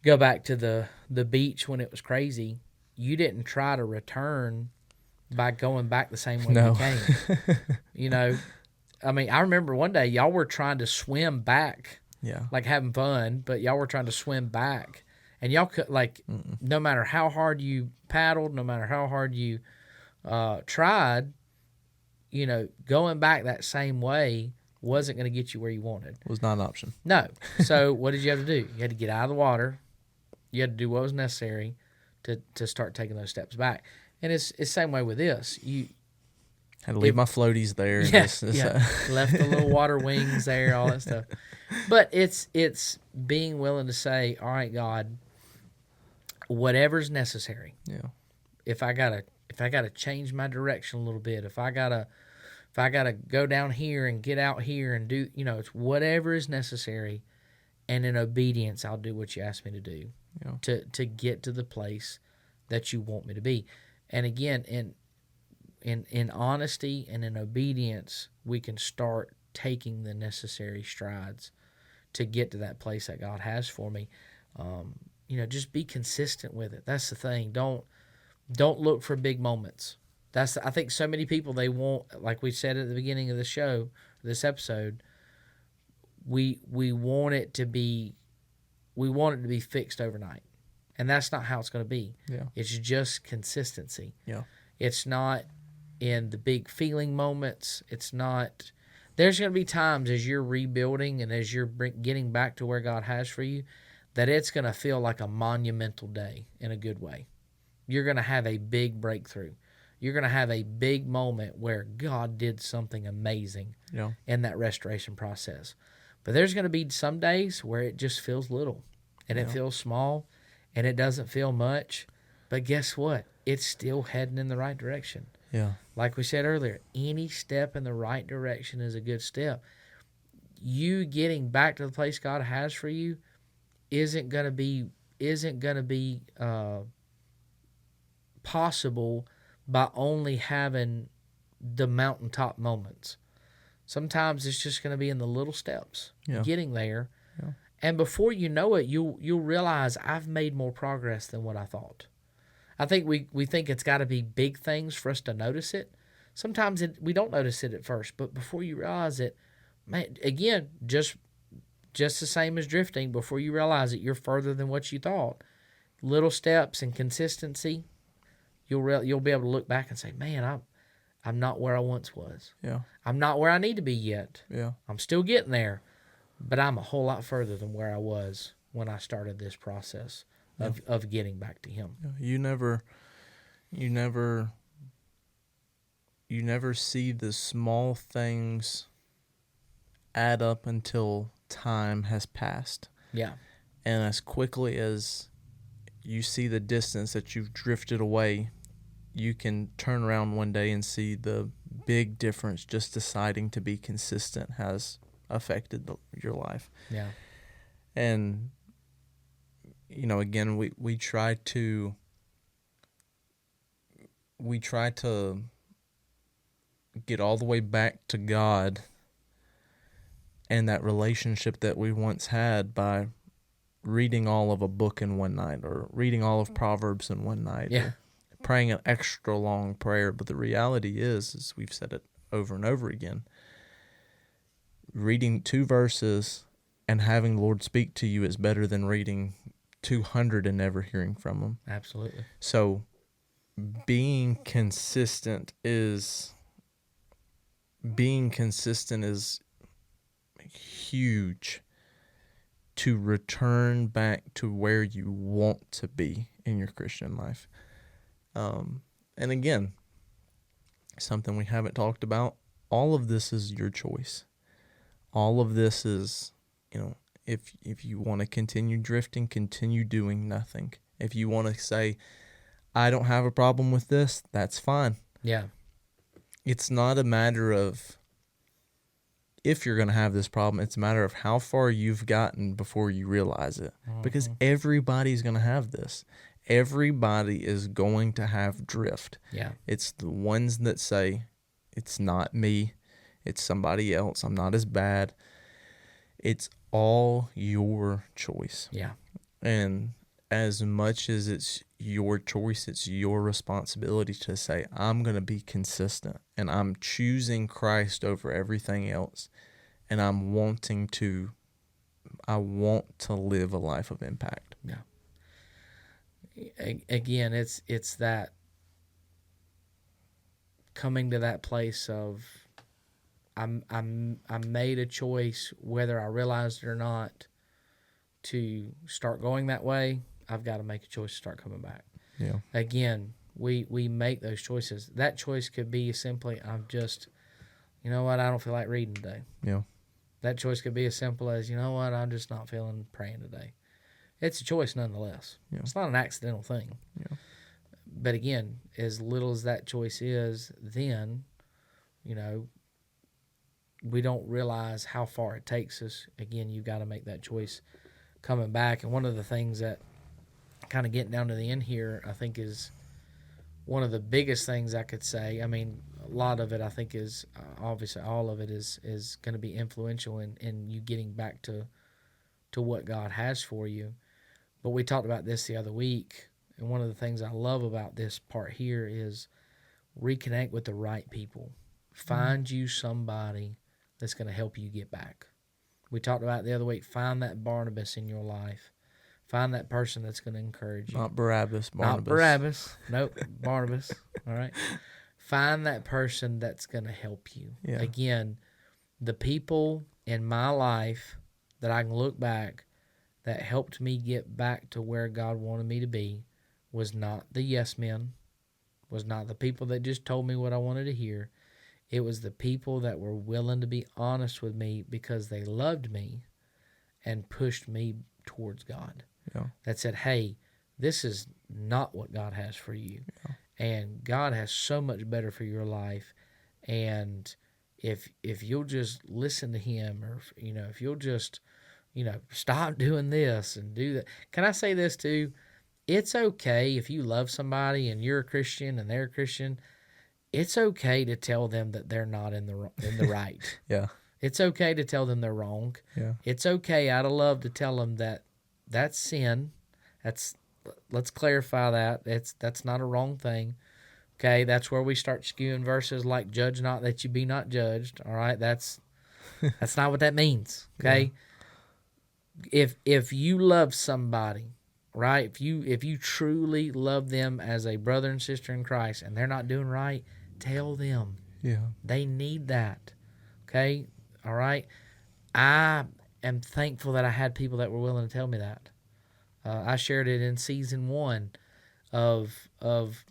go back to the beach when it was crazy. You didn't try to return by going back the same way you came. You know, I mean, I remember one day y'all were trying to swim back.
Yeah.
Like having fun, but y'all were trying to swim back. And y'all could, like, no matter how hard you paddled, no matter how hard you tried, you know, going back that same way wasn't going to get you where you wanted.
It was not an option.
No. So what did you have to do? You had to get out of the water. You had to do what was necessary to start taking those steps back. And it's the same way with this. You
had to leave my floaties there.
Yeah, left the little water wings there, all that stuff. But it's being willing to say, all right, God, whatever's necessary.
Yeah.
If I gotta change my direction a little bit, if I gotta go down here and get out here and do, you know, it's whatever is necessary, and in obedience, I'll do what you ask me to do to get to the place that you want me to be. And again, in honesty and in obedience, we can start taking the necessary strides to get to that place that God has for me. You know, just be consistent with it. That's the thing. Don't look for big moments. I think so many people, they want, like we said at the beginning of the show, this episode, we want it to be fixed overnight. And that's not how it's going to be.
Yeah.
It's just consistency.
Yeah.
It's not in the big feeling moments. It's not. There's going to be times as you're rebuilding and as you're getting back to where God has for you, that it's going to feel like a monumental day in a good way. You're going to have a big breakthrough. You're going to have a big moment where God did something amazing in that restoration process. But there's going to be some days where it just feels little, and it feels small, and it doesn't feel much. But guess what? It's still heading in the right direction.
Yeah.
Like we said earlier, any step in the right direction is a good step. You getting back to the place God has for you isn't going to be possible by only having the mountaintop moments. Sometimes it's just going to be in the little steps, getting there. Yeah. And before you know it, you'll realize I've made more progress than what I thought. I think we think it's got to be big things for us to notice it. Sometimes we don't notice it at first, but before you realize it, man, again, just the same as drifting, before you realize it, you're further than what you thought. Little steps and consistency, you'll be able to look back and say, man, I'm not where I once was.
Yeah.
I'm not where I need to be yet.
Yeah.
I'm still getting there, but I'm a whole lot further than where I was when I started this process of getting back to Him.
Yeah. You never see the small things add up until time has passed.
Yeah.
And as quickly as you see the distance that you've drifted away, you can turn around one day and see the big difference just deciding to be consistent has affected your life.
Yeah.
And, again, we try to get all the way back to God and that relationship that we once had by reading all of a book in one night or reading all of Proverbs in one night.
Yeah.
Or praying an extra long prayer. But the reality is, as we've said it over and over again, reading 2 verses and having the Lord speak to you is better than reading 200 and never hearing from Him.
Absolutely.
So being consistent is huge to return back to where you want to be in your Christian life. And again, something we haven't talked about, all of this is your choice. All of this is, if you want to continue drifting, continue doing nothing. If you want to say, I don't have a problem with this, that's fine.
Yeah.
It's not a matter of if you're going to have this problem. It's a matter of how far you've gotten before you realize it. Mm-hmm. Because everybody's going to have this. Everybody is going to have drift.
Yeah.
It's the ones that say, it's not me, it's somebody else, I'm not as bad. It's all your choice.
Yeah.
And as much as it's your choice, it's your responsibility to say, I'm going to be consistent, and I'm choosing Christ over everything else, and I want to live a life of impact.
Yeah. Again, it's that coming to that place of I made a choice, whether I realized it or not, to start going that way. I've got to make a choice to start coming back.
Yeah.
Again, we make those choices. That choice could be simply, I'm just, I don't feel like reading today.
Yeah.
That choice could be as simple as, I'm just not feeling praying today. It's a choice nonetheless.
Yeah.
It's not an accidental thing.
Yeah.
But again, as little as that choice is, then, we don't realize how far it takes us. Again, you've got to make that choice coming back. And one of the things that, kind of getting down to the end here, I think is one of the biggest things I could say. I mean, a lot of it I think is, obviously all of it is going to be influential in you getting back to what God has for you. But we talked about this the other week, and one of the things I love about this part here is reconnect with the right people. Find you somebody that's going to help you get back. We talked about it the other week. Find that Barnabas in your life. Find that person that's going to encourage you.
Not Barabbas, Barnabas.
Not Barabbas. Nope, Barnabas. All right. Find that person that's going to help you.
Yeah.
Again, the people in my life that I can look back that helped me get back to where God wanted me to be was not the yes men, was not the people that just told me what I wanted to hear. It was the people that were willing to be honest with me because they loved me and pushed me towards God.
Yeah.
That said, hey, this is not what God has for you.
Yeah.
And God has so much better for your life. And if you'll just listen to Him, or, if you'll just, stop doing this and do that. Can I say this too? It's okay if you love somebody and you're a Christian and they're a Christian. It's okay to tell them that they're not in the right.
Yeah.
It's okay to tell them they're wrong.
Yeah.
It's okay out of love to tell them that that's sin. Let's clarify that. That's not a wrong thing. Okay, that's where we start skewing verses like "judge not that you be not judged." All right, that's not what that means. Okay, if you love somebody, right? If you truly love them as a brother and sister in Christ, and they're not doing right, Tell them.
Yeah.
They need that. Okay? All right? I am thankful that I had people that were willing to tell me that. I shared it in season 1 of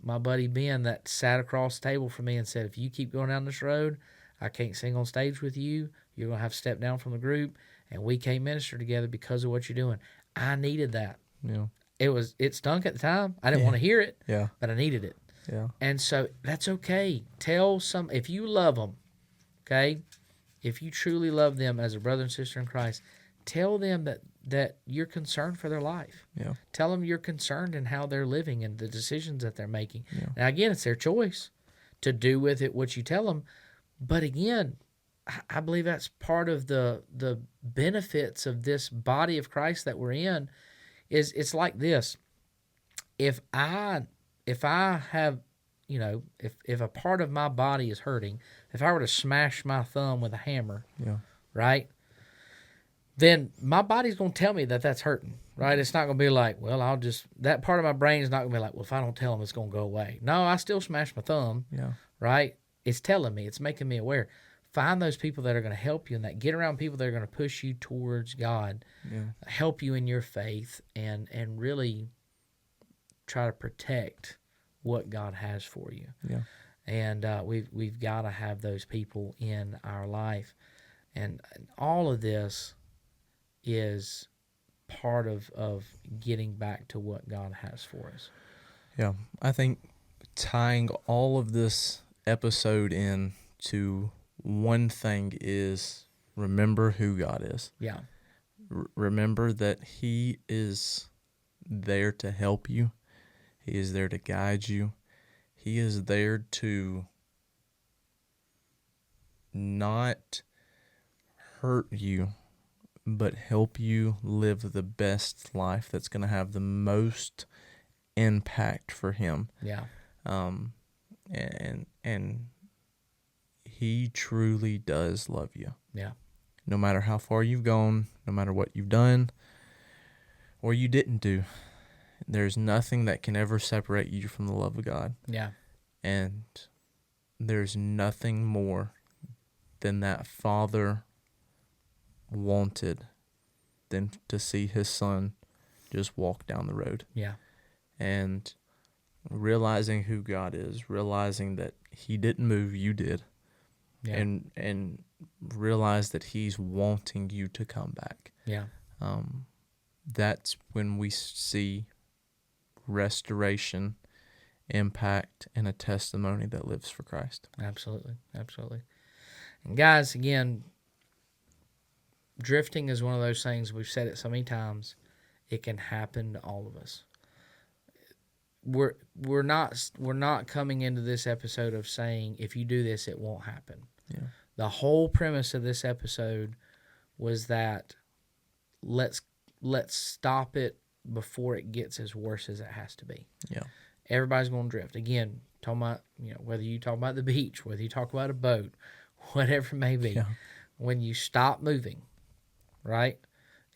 my buddy Ben that sat across the table from me and said, if you keep going down this road, I can't sing on stage with you. You're going to have to step down from the group, and we can't minister together because of what you're doing. I needed that.
Yeah.
It stunk at the time. I didn't want to hear it,
Yeah.
but I needed it.
Yeah.
And so that's okay. If you love them, okay, if you truly love them as a brother and sister in Christ, tell them that you're concerned for their life.
Yeah.
Tell them you're concerned in how they're living and the decisions that they're making.
Yeah.
Now, again, it's their choice to do with it what you tell them. But again, I believe that's part of the benefits of this body of Christ that we're in. Is it's like this. If I have, if a part of my body is hurting, if I were to smash my thumb with a hammer,
Yeah.
right, then my body's going to tell me that that's hurting, right? It's not going to be like, well, that part of my brain is not going to be like, well, if I don't tell them, it's going to go away. No, I still smash my thumb,
Yeah.
right? It's telling me, it's making me aware. Find those people that are going to help you in that. Get around people that are going to push you towards God, help you in your faith, and really try to protect what God has for you.
Yeah.
And we've got to have those people in our life. And all of this is part of getting back to what God has for us.
Yeah. I think tying all of this episode in to one thing is remember who God is.
Yeah.
Remember that He is there to help you. He is there to guide you. He is there to not hurt you, but help you live the best life that's going to have the most impact for Him.
Yeah.
And He truly does love you.
Yeah.
No matter how far you've gone, no matter what you've done or you didn't do, there's nothing that can ever separate you from the love of God.
Yeah.
And there's nothing more than that Father wanted than to see His Son just walk down the road.
Yeah.
And realizing who God is, realizing that He didn't move, you did.
Yeah.
And realize that He's wanting you to come back.
Yeah.
That's when we see restoration, impact, and a testimony that lives for Christ.
Absolutely. Absolutely. And guys, again, drifting is one of those things, we've said it so many times, it can happen to all of us. We're not coming into this episode of saying if you do this it won't happen.
Yeah.
The whole premise of this episode was that let's stop it before it gets as worse as it has to be.
Yeah.
Everybody's going to drift. Again, talking about, whether you talk about the beach, whether you talk about a boat, whatever it may be.
Yeah.
When you stop moving, right?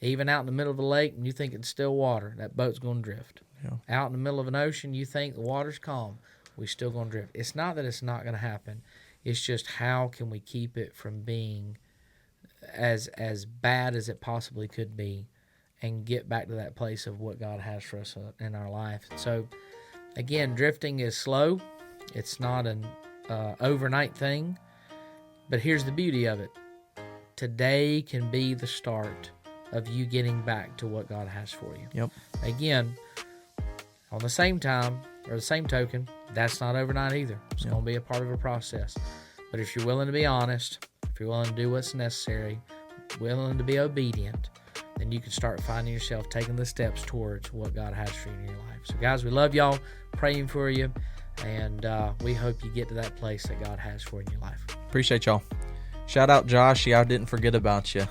Even out in the middle of a lake and you think it's still water, that boat's going to drift.
Yeah.
Out in the middle of an ocean, you think the water's calm, we're still going to drift. It's not that it's not going to happen. It's just how can we keep it from being as bad as it possibly could be and get back to that place of what God has for us in our life. So, again, drifting is slow. It's not an overnight thing. But here's the beauty of it. Today can be the start of you getting back to what God has for you.
Yep.
Again, on the same time, or the same token, that's not overnight either. It's going to be a part of a process. But if you're willing to be honest, if you're willing to do what's necessary, willing to be obedient, then you can start finding yourself taking the steps towards what God has for you in your life. So guys, we love y'all, praying for you, and we hope you get to that place that God has for you in your life.
Appreciate y'all. Shout out Josh. Yeah, I didn't forget about you.